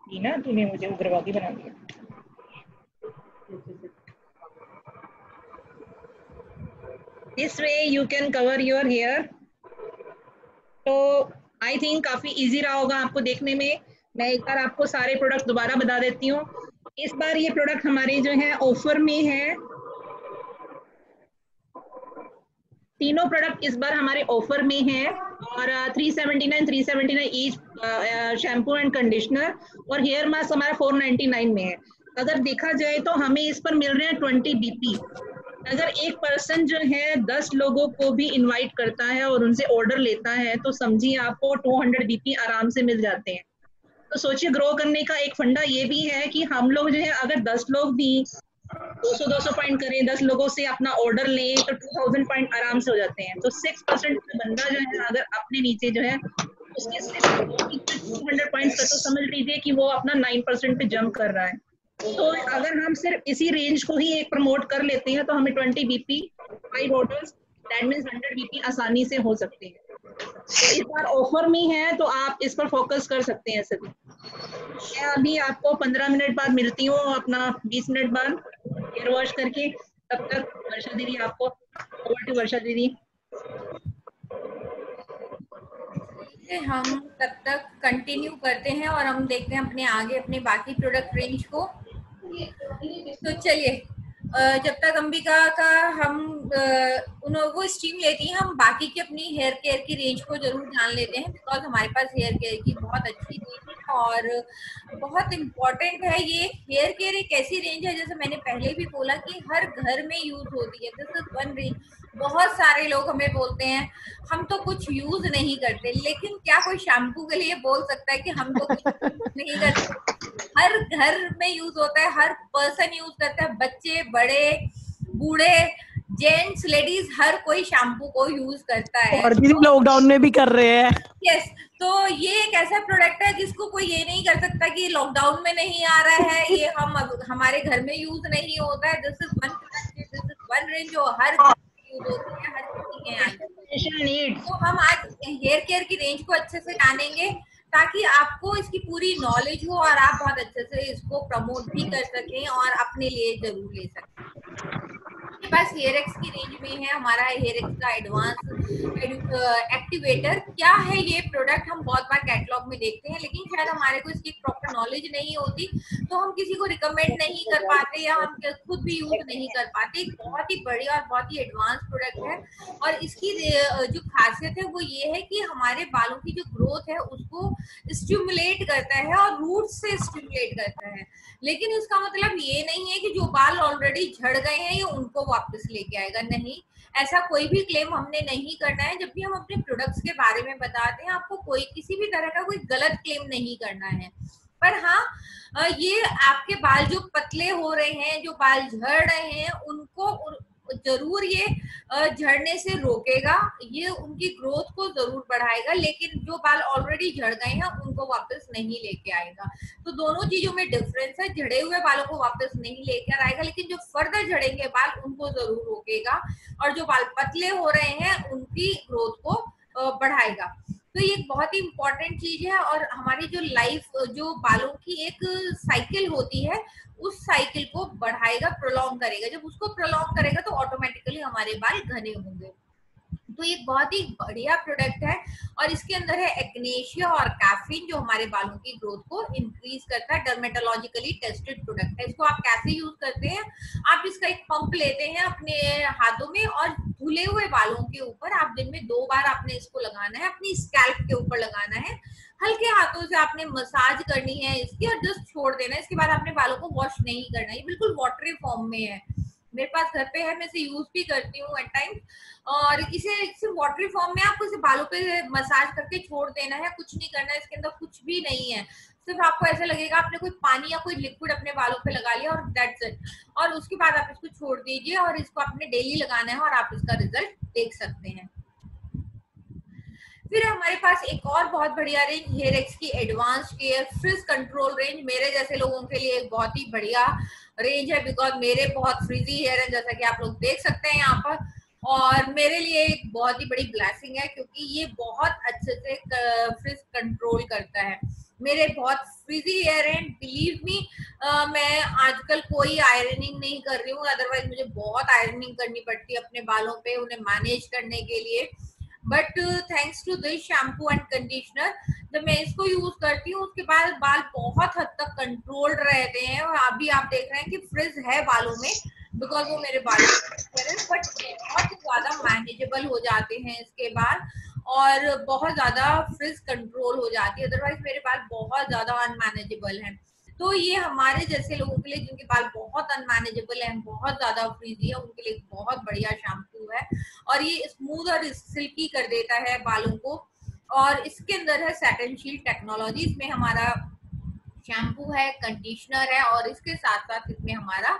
टीना तूने मुझे उग्रवादी बना दिया। This way you can cover your hair। तो आई थिंक काफी इजी रहा होगा आपको देखने में। मैं एक बार आपको सारे प्रोडक्ट दोबारा बता देती हूँ। इस बार ये प्रोडक्ट हमारे जो है ऑफर में है, तीनों प्रोडक्ट इस बार हमारे ऑफर में है, और 379 ईच शैम्पू एंड कंडीशनर, और हेयर मास्क हमारा 499 में है। अगर देखा जाए तो हमें इस पर मिल रहे हैं 20 BP। अगर एक पर्सन जो है 10 लोगों को भी इनवाइट करता है और उनसे ऑर्डर लेता है तो समझिए आपको 200 BP आराम से मिल जाते हैं। तो सोचिए ग्रो करने का एक फंडा ये भी है कि हम लोग जो है अगर 10 लोग भी 200 पॉइंट करें, 10 लोगों से अपना ऑर्डर लें तो 2000 पॉइंट आराम से हो जाते हैं। तो 6% बंदा जो है अगर अपने नीचे जो है उसके 200 पॉइंट्स का, तो समझ लीजिए कि वो अपना 9% पे जंप कर रहा है। तो अगर हम सिर्फ इसी रेंज को ही एक प्रमोट कर लेते हैं तो हमें 20 BP 5 orders, that means 100 BP आसानी से हो सकते हैं। तो इस बार ऑफर में है तो आप इस पर फोकस कर सकते हैं सभी। मैं अभी आपको 15 मिनट बाद मिलती हूँ, अपना 20 मिनट बाद हेयर वॉश करके। तब तक वर्षा दीदी आपको, ओवर टू वर्षा दीदी। हम तब तक कंटिन्यू करते हैं और हम देखते हैं अपने आगे अपने बाकी प्रोडक्ट रेंज को। तो चलिए, जब तक अंबिका का हम वो स्टीम लेती हैं, हम बाकी की अपनी हेयर केयर की रेंज को जरूर जान लेते हैं, बिकॉज हमारे पास हेयर केयर की बहुत अच्छी रेंज है और बहुत इम्पोर्टेंट है। ये हेयर केयर एक ऐसी रेंज है, जैसे मैंने पहले भी बोला, कि हर घर में यूज होती है। This is one range. बहुत सारे लोग हमें बोलते हैं हम तो कुछ यूज नहीं करते, लेकिन क्या कोई शैम्पू के लिए बोल सकता है कि हम तो कुछ नहीं करते? हर घर में यूज होता है, हर पर्सन यूज करता है, बच्चे, बड़े, बूढ़े, जेंट्स, लेडीज, हर कोई शैम्पू को यूज करता है। और दीदी लॉकडाउन में भी कर रहे हैं। यस, तो ये एक ऐसा प्रोडक्ट है जिसको कोई ये नहीं कर सकता कि लॉकडाउन में नहीं आ रहा है, ये हमारे घर में यूज नहीं होता है। This is one product, this is one range जो हर यूज होती है, हर किसी के यहाँ। तो हम आज हेयर केयर की रेंज को अच्छे से जानेंगे ताकि आपको इसकी पूरी नॉलेज हो और आप बहुत अच्छे से इसको प्रमोट भी कर सकें और अपने लिए जरूर ले सकें। आपके पास हेयर एक्स की रेंज में है हमारा हेयर एक्स का एडवांस एक्टिवेटर। क्या है ये प्रोडक्ट? हम बहुत बार कैटलॉग में देखते हैं, लेकिन शायद हमारे को इसकी प्रॉपर नॉलेज नहीं होती, तो हम किसी को रिकमेंड नहीं कर पाते या हम खुद भी यूज नहीं कर पाते। बहुत ही बढ़िया और बहुत ही एडवांस प्रोडक्ट है, और इसकी जो खासियत है वो ये है कि हमारे बालों की जो ग्रोथ है उसको स्टिमुलेट करता है और रूट से स्टिमुलेट करता है। लेकिन इसका मतलब ये नहीं है कि जो बाल ऑलरेडी झड़ गए हैं ये उनको वापस लेके आएगा, नहीं। ऐसा कोई भी क्लेम हमने नहीं करना है। जब भी हम अपने प्रोडक्ट्स के बारे में बताते हैं, आपको कोई किसी भी तरह का कोई गलत क्लेम नहीं करना है। पर हाँ, ये आपके बाल जो पतले हो रहे हैं, जो बाल झड़ रहे हैं, उनको जरूर ये झड़ने से रोकेगा, ये उनकी ग्रोथ को जरूर बढ़ाएगा, लेकिन जो बाल ऑलरेडी झड़ गए हैं उनको वापस नहीं लेके आएगा। तो दोनों चीजों में डिफरेंस है। झड़े हुए बालों को वापस नहीं लेकर आएगा, लेकिन जो फर्दर झड़ेंगे बाल उनको जरूर रोकेगा, और जो बाल पतले हो रहे हैं उनकी ग्रोथ को बढ़ाएगा। तो ये बहुत ही इम्पोर्टेंट चीज है, और हमारी जो लाइफ, जो बालों की एक साइकिल होती है, उस साइकिल को बढ़ाएगा, प्रोलॉन्ग करेगा। जब उसको प्रोलॉन्ग करेगा तो ऑटोमेटिकली हमारे बाल घने होंगे। तो ये बहुत ही बढ़िया प्रोडक्ट है और इसके अंदर है एक्नेशिया और कैफीन जो हमारे बालों की ग्रोथ को इंक्रीज करता है। डर्मेटोलॉजिकली टेस्टेड प्रोडक्ट है। इसको आप कैसे यूज करते हैं, आप इसका एक पंप लेते हैं अपने हाथों में और धुले हुए बालों के ऊपर आप दिन में 2 बार आपने इसको लगाना है, अपनी स्कैल्प के ऊपर लगाना है, हल्के हाथों से आपने मसाज करनी है इसकी और जस्ट छोड़ देना है। इसके बाद आपने बालों को वॉश नहीं करना, ये बिल्कुल वाटरी फॉर्म में है, मेरे पास घर पे है, मैं इसे यूज भी करती हूँ एट टाइम्स। और इसे वाटरी फॉर्म में आपको इसे बालों पे मसाज करके छोड़ देना है, कुछ नहीं करना है, इसके अंदर कुछ भी नहीं है, सिर्फ आपको ऐसा लगेगा आपने कोई पानी या कोई लिक्विड अपने बालों पे लगा लिया और दैट्स इट। और उसके बाद आप इसको छोड़ दीजिए और इसको आपने डेली लगाना है और आप इसका रिजल्ट देख सकते हैं। फिर हमारे पास एक और बहुत बढ़िया रेंज हेयर एक्स की advance care fridge control range, मेरे जैसे लोगों के लिए एक बहुत ही बढ़िया रेंज है बिकॉज मेरे बहुत फ्रिजी हेयर है जैसा कि आप लोग देख सकते हैं यहाँ पर, और मेरे लिए एक बहुत ही बड़ी ब्लेसिंग है क्योंकि ये बहुत अच्छे से फ्रिज कंट्रोल करता है। मेरे बहुत फ्रिजी हेयर हैं, बिलीव मी, मैं आजकल कोई आयरनिंग नहीं कर रही हूँ, अदरवाइज मुझे बहुत आयरनिंग करनी पड़ती है अपने बालों पे उन्हें मैनेज करने के लिए। But thanks to this shampoo and conditioner जब मैं इसको यूज करती हूँ उसके बाद बाल बहुत हद तक कंट्रोल्ड रहते हैं। और अभी आप देख रहे हैं कि फ्रिज है बालों में बिकॉज वो मेरे बालों बट बहुत ज्यादा मैनेजेबल हो जाते हैं इसके बाद और बहुत ज्यादा फ्रिज कंट्रोल हो जाती है, अदरवाइज मेरे बाल बहुत ज्यादा अनमैनेजेबल हैं। तो ये हमारे जैसे लोगों के लिए जिनके बाल बहुत अनमैनेजेबल है, बहुत ज्यादा फ्रीजी है, उनके लिए बहुत बढ़िया शैम्पू है और ये स्मूथ और सिल्की कर देता है बालों को। और इसके अंदर है सैटिन शील्ड टेक्नोलॉजी, इसमें हमारा शैम्पू है, कंडीशनर है और इसके साथ साथ इसमें हमारा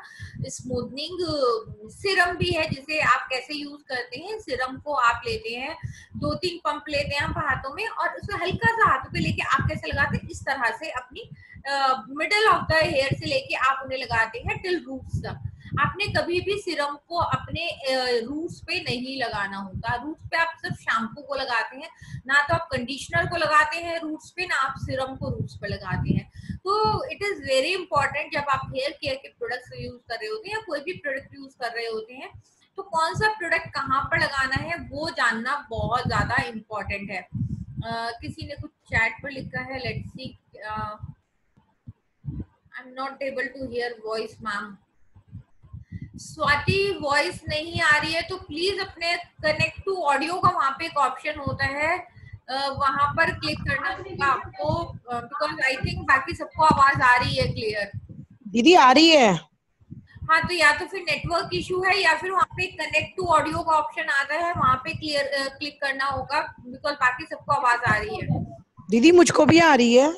स्मूथनिंग सिरम भी है जिसे आप कैसे यूज करते हैं। सिरम को आप लेते हैं 2-3 पंप लेते हैं आप हाथों में और उसे हल्का सा हाथों पे लेके आप कैसे लगाते हैं इस तरह से अपनी मिडल ऑफ द हेयर से लेके आप उन्हें लगाते हैं टिल रूट्स तक। आपने कभी भी सिरम को अपने रूट्स पे नहीं लगाना होता, रूट्स पे आप सिर्फ शैम्पू को लगाते हैं, ना तो आप कंडीशनर को लगाते हैं रूट्स पे, ना आप सिरम को रूट्स पे लगाते हैं। तो इट इज वेरी इंपॉर्टेंट जब आप हेयर केयर के प्रोडक्ट्स यूज कर रहे होते हैं या कोई भी प्रोडक्ट यूज कर रहे होते हैं तो कौन सा प्रोडक्ट कहाँ पर लगाना है वो जानना बहुत ज्यादा इम्पोर्टेंट है। किसी ने कुछ चैट पर लिखा है, let's see, I am not able to hear voice ma'am. Swati voice नहीं आ रही है तो प्लीज अपने कनेक्ट टू ऑडियो का वहां पे एक ऑप्शन होता है, वहां पर क्लिक करना होगा आपको बिकॉज आई थिंक बाकी सबको आवाज आ रही है क्लियर। दीदी आ रही है। हाँ तो या तो फिर नेटवर्क इशू है या फिर वहाँ पे कनेक्ट टू ऑडियो का ऑप्शन आता है, वहां पे क्लिक करना होगा बिकॉज बाकी सबको आवाज आ रही है। दीदी मुझको भी आ रही है।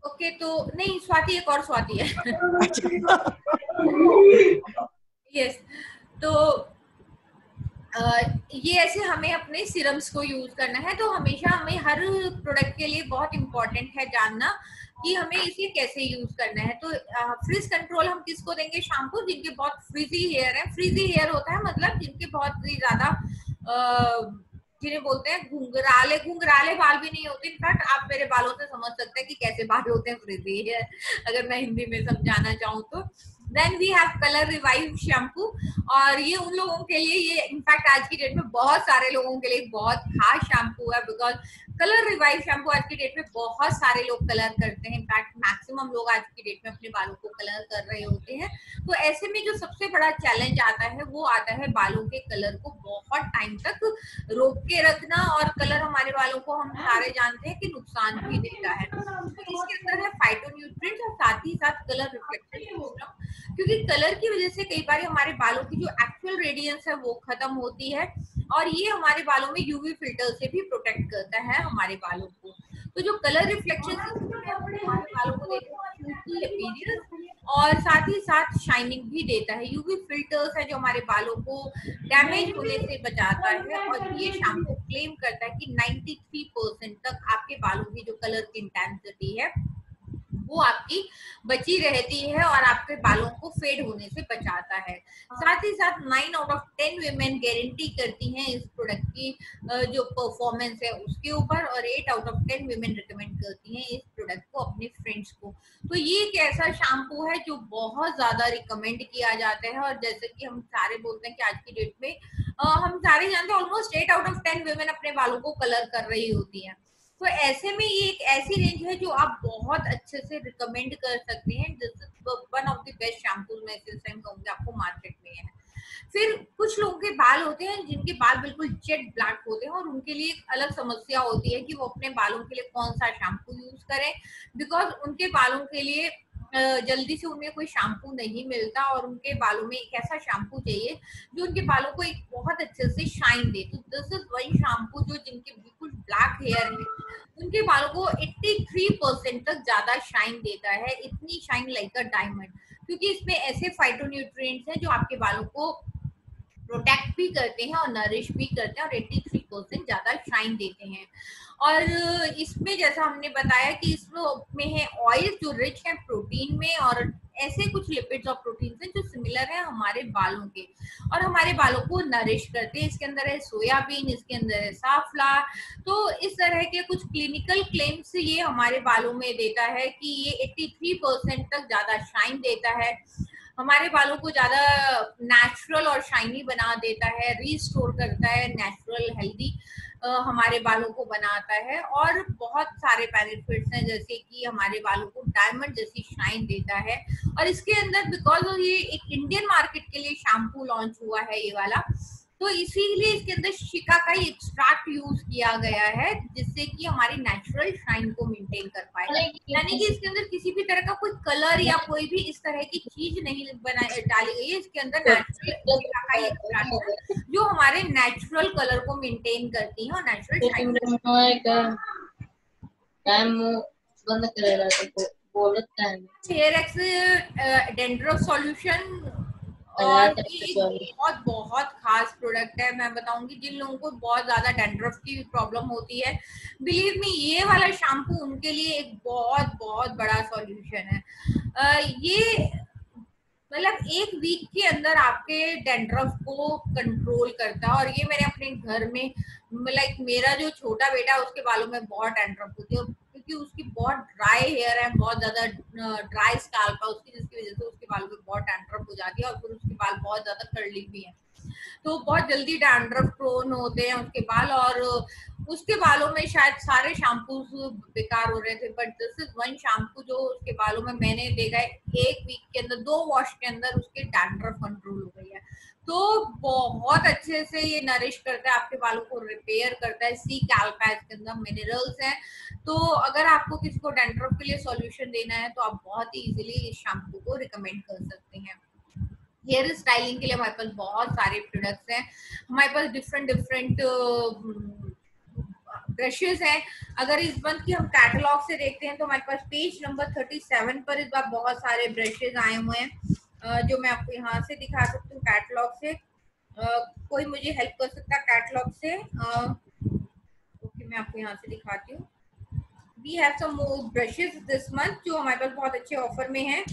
ओके तो नहीं स्वाति एक और स्वाति है। यस तो ये ऐसे हमें अपने सिरम्स को यूज करना है। तो हमेशा हमें हर प्रोडक्ट के लिए बहुत इंपॉर्टेंट है जानना कि हमें इसे कैसे यूज करना है। तो फ्रिज कंट्रोल हम किसको देंगे, शैम्पू जिनके बहुत फ्रीजी हेयर है। फ्रीजी हेयर होता है मतलब जिनके बहुत ही ज्यादा जिन्हें बोलते हैं घुंघराले बाल भी नहीं होते। इनफैक्ट आप मेरे बालों से समझ सकते हैं कि कैसे बाल होते हैं फ्रीजी हेयर, अगर मैं हिंदी में समझाना चाहूँ तो। Then we have colour revive shampoo और ये उन लोगों के लिए, ये इनफैक्ट आज की डेट में बहुत सारे लोगों के लिए बहुत खास शैम्पू है बिकॉज कलर रिवाइव शैम्पू आज की डेट में बहुत सारे लोग कलर करते हैं। इनफैक्ट मैक्सिमम लोग आज की डेट में अपने बालों को कलर कर रहे होते हैं। तो ऐसे में जो सबसे बड़ा चैलेंज आता है वो आता है बालों के कलर को बहुत टाइम तक रोक के रखना। और कलर हमारे बालों को हम सारे जानते हैं कि नुकसान भी देता है। तो इसके अंदर है फाइटोन्यूट्रिएंट्स और साथ ही साथ कलर रिफ्लेक्शन सिस्टम, क्योंकि कलर की वजह से कई बार हमारे बालों की जो एक्चुअल रेडियंस है वो खत्म होती है और ये हमारे बालों में यूवी फिल्टर से भी प्रोटेक्ट करता है हमारे बालों को। तो जो कलर रिफ्लेक्शन सिस्टम है हमारे बालों को देता है और साथ ही साथ शाइनिंग भी देता है। यूवी फिल्टर्स है जो हमारे बालों को डैमेज होने से बचाता है और ये शैम्पू क्लेम करता है कि 93% तक आपके बालों की जो कलर की इंटेंसिटी है वो आपकी बची रहती है और आपके बालों को फेड होने से बचाता है। साथ ही साथ 9 आउट ऑफ 10 वुमेन गारंटी करती हैं इस प्रोडक्ट की जो परफॉर्मेंस है उसके ऊपर और 8 आउट ऑफ 10 वुमेन रिकमेंड करती हैं इस प्रोडक्ट को अपने फ्रेंड्स को। तो ये एक ऐसा शैम्पू है जो बहुत ज्यादा रिकमेंड किया जाता है और जैसे कि हम सारे बोलते हैं कि आज की डेट में हम सारे जानते हैं ऑलमोस्ट 8 आउट ऑफ 10 वुमेन अपने बालों को कलर कर रही होती हैं। तो ऐसे में ये एक ऐसी रेंज है जो आप बहुत अच्छे से रिकमेंड कर सकते हैं। This is one of the best shampoos मैं इस टाइम कहूंगी आपको मार्केट में है। फिर कुछ लोगों के बाल होते हैं जिनके बाल बिल्कुल जेट ब्लैक होते हैं और उनके लिए एक अलग समस्या होती है कि वो अपने बालों के लिए कौन सा शैम्पू यूज करें, बिकॉज उनके बालों के लिए जल्दी से उन्हें कोई शैम्पू नहीं मिलता और उनके बालों में एक ऐसा शैम्पू चाहिए जो उनके बालों को एक बहुत अच्छे से शाइन दे। तो दिस इज वही शैम्पू जो जिनके बिल्कुल ब्लैक हेयर है उनके बालों को 83% तक ज्यादा शाइन देता है, इतनी शाइन लाइक अ डायमंड, क्योंकि इसमें ऐसे फाइटोन्यूट्रिएंट्स हैं जो आपके बालों को प्रोटेक्ट भी करते हैं और नरिश भी करते हैं और 83% ज्यादा शाइन देते हैं। और इसमें जैसा हमने बताया कि इसमें है ऑयल जो रिच है प्रोटीन में और ऐसे कुछ लिपिड्स और प्रोटीन हैं जो सिमिलर है हमारे बालों के और हमारे बालों को नरिश करते हैं। इसके अंदर है सोयाबीन, इसके अंदर है साफलार। तो इस तरह के कुछ क्लिनिकल क्लेम्स ये हमारे बालों में देता है कि ये 83% तक ज्यादा शाइन देता है, हमारे बालों को ज्यादा नेचुरल और शाइनी बना देता है, रीस्टोर करता है, नेचुरल हेल्दी हमारे बालों को बनाता है और बहुत सारे बेनिफिट्स हैं जैसे कि हमारे बालों को डायमंड जैसी शाइन देता है। और इसके अंदर बिकॉज ये एक इंडियन मार्केट के लिए शैम्पू लॉन्च हुआ है ये वाला, तो इसीलिए इसके अंदर शिका का ही एक्सट्रैक्ट यूज किया गया है जिससे कि हमारी नेचुरल शाइन को मेंटेन कर पाए। यानी कि इसके अंदर किसी भी तरह का कोई कलर या कोई भी इस तरह की चीज नहीं डाली गई है। इसके अंदर नेचुरल शिका का ही एक्सट्रैक्ट है जो हमारे नेचुरल कलर को मेंटेन करती है और natural shine. Hair X dandruff solution और ये बहुत बहुत खास प्रोडक्ट है। मैं बताऊंगी जिन लोगों को बहुत ज्यादा डैंड्रफ की प्रॉब्लम होती है, बिलीव मी ये वाला शैम्पू उनके लिए एक बहुत बहुत बड़ा सॉल्यूशन है। ये मतलब एक वीक के अंदर आपके डैंड्रफ को कंट्रोल करता है। और ये मैंने अपने घर में लाइक मेरा जो छोटा बेटा है उसके बालों में बहुत डैंड्रफ होती है क्योंकि उसकी बहुत ड्राई हेयर है, बहुत ज्यादा ड्राई स्कैल्प है उसकी, जिसकी वजह से उसके बालों में बहुत डैंड्रफ हो जाती है और फिर उसके बाल बहुत ज्यादा कर्ली भी है, तो बहुत जल्दी डैंड्रफ प्रोन होते हैं उसके बाल। और उसके बालों में शायद सारे शैम्पूज बेकार हो रहे थे, but this is one shampoo जो उसके बालों में मैंने देखा है एक वीक के अंदर 2 वॉश के अंदर उसके डैंड्रफ कंट्रोल हो गई है। तो बहुत अच्छे से ये नरिश करता है आपके बालों को, रिपेयर करता है, सी कैल्प है इसके अंदर, मिनरल्स हैं। तो अगर आपको किसी को डैंड्रफ के लिए सॉल्यूशन देना है तो आप बहुत ही इजीली इस शैम्पू को रिकमेंड कर सकते हैं। हेयर स्टाइलिंग के लिए हमारे पास बहुत सारे प्रोडक्ट्स हैं, हमारे पास डिफरेंट ब्रशेस हैं। अगर इस मंथ की हम कैटलॉग से देखते हैं तो हमारे पास पेज नंबर 37 पर इस बार बहुत सारे ब्रशेस आए हुए हैं जो मैं आपको यहाँ से दिखा सकती हूँ कैटलॉग से। कोई मुझे हेल्प कर सकता है कैटलॉग से? ओके, मैं आपको यहाँ से दिखाती हूँ। We have some more brushes this month जो हमारे पास बहुत अच्छे ऑफर में हैं।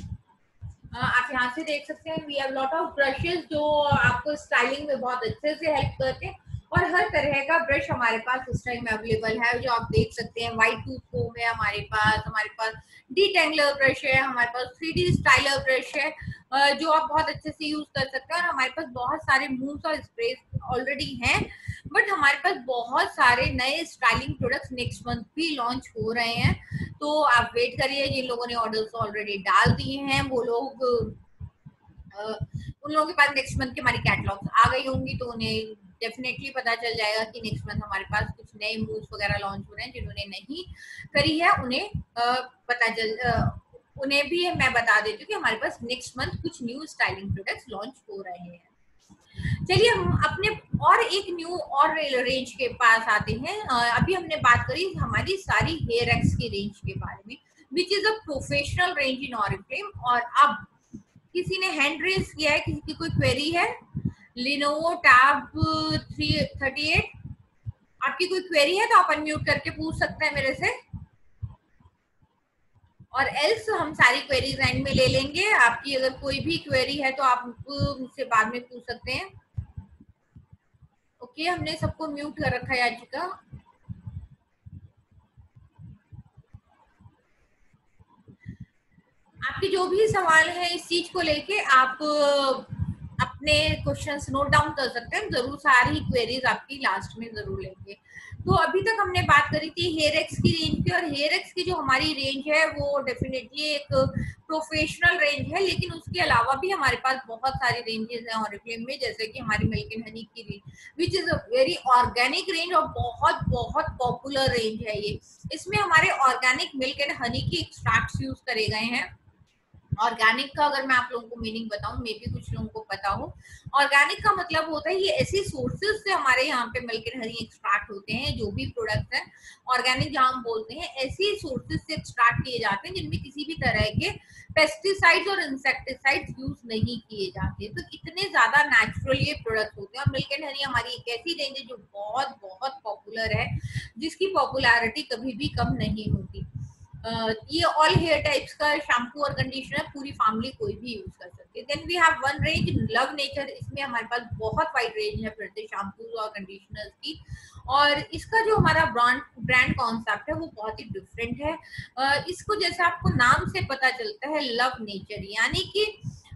आप यहाँ से देख सकते हैं we have lot of brushes जो आपको स्टाइलिंग में बहुत अच्छे से हेल्प करते हैं और हर तरह का ब्रश हमारे पास इस टाइम अवेलेबल है जो आप देख सकते हैं। व्हाइट टूथ कोम है हमारे पास डिटेंगलर ब्रश है, हमारे पास 3D स्टाइलर ब्रश है जो आप बहुत अच्छे से यूज कर सकते हैं। और हमारे पास बहुत सारे मूव्स और स्प्रेस ऑलरेडी हैं, बट हमारे पास बहुत सारे नए स्टाइलिंग प्रोडक्ट्स नेक्स्ट मंथ भी लॉन्च हो रहे हैं, तो आप वेट करिए। जिन लोगों ने ऑर्डर्स ऑलरेडी डाल दिए हैं वो लोग उन लोगों के पास नेक्स्ट मंथ की हमारी कैटलॉग्स आ गई होंगी तो उन्हें डेफिनेटली पता चल जाएगा कि नेक्स्ट मंथ हमारे पास कुछ नए मूव्स वगैरह लॉन्च हो रहे हैं। जिन्होंने नहीं करी है उन्हें पता चल उन्हें भी मैं बता देती हूँ कि हमारे पास नेक्स्ट मंथ कुछ न्यू स्टाइलिंग प्रोडक्ट्स लॉन्च हो रहे हैं। चलिए हम अपने और एक न्यू और रेंज के पास आते हैं। अभी हमने बात करी हमारी सारी हेयर एक्स की रेंज के बारे में, which is a professional range in Oriflame. और अब किसी ने हैंड रेज किया है, किसी की कोई क्वेरी है? Lenovo Tab 338, आपकी कोई क्वेरी है तो आप अनम्यूट करके पूछ सकते हैं मेरे से, और एल्स हम सारी क्वेरीज एंड में ले लेंगे। आपकी अगर कोई भी क्वेरी है तो आप मुझसे बाद में पूछ सकते हैं। ओके, हमने सबको म्यूट कर रखा है याचिका। आपके जो भी सवाल है इस चीज को लेके आप अपने क्वेश्चंस नोट डाउन कर सकते हैं, जरूर सारी क्वेरीज आपकी लास्ट में जरूर लेंगे। तो अभी तक हमने बात करी थी हेयर एक्स की रेंज की, और हेयर एक्स की जो हमारी रेंज है वो डेफिनेटली एक प्रोफेशनल रेंज है, लेकिन उसके अलावा भी हमारे पास बहुत सारी रेंजेस हैं ऑरिफ्लेम में, जैसे कि हमारी मिल्क एंड हनी की range which is a very organic range और बहुत बहुत पॉपुलर रेंज है ये। इसमें हमारे ऑर्गेनिक मिल्क एंड हनी की एक्सट्रैक्ट्स यूज करे गए हैं। ऑर्गेनिक का अगर मैं आप लोगों को मीनिंग बताऊं, मे भी कुछ लोगों को पता हो, ऑर्गेनिक का मतलब होता है ये ऐसी सोर्सेज से हमारे यहाँ पे मिल्क एंड हनी एक्सट्रैक्ट होते हैं, जो भी प्रोडक्ट है ऑर्गेनिक जहाँ हम बोलते हैं, ऐसी सोर्सेज से एक्सट्रैक्ट किए जाते हैं जिनमें किसी भी तरह के पेस्टिसाइड्स और इंसेक्टिसाइड्स यूज नहीं किए जाते। तो इतने ज्यादा नेचुरल ये प्रोडक्ट होते हैं। और मिल्क एंड हनी हमारी एक ऐसी रेंज है जो बहुत बहुत पॉपुलर है, जिसकी पॉपुलैरिटी कभी भी कम नहीं होती। ये ऑल हेयर टाइप्स का शैम्पू और कंडीशनर पूरी फैमिली कोई भी यूज कर सकती है। Then we have one range love nature, इसमें हमारे पास बहुत वाइड रेंज है फिर से शैम्पूज और कंडीशनर्स की, और इसका जो हमारा ब्रांड कॉन्सेप्ट है वो बहुत ही डिफरेंट है। इसको जैसे आपको नाम से पता चलता है लव नेचर, यानी कि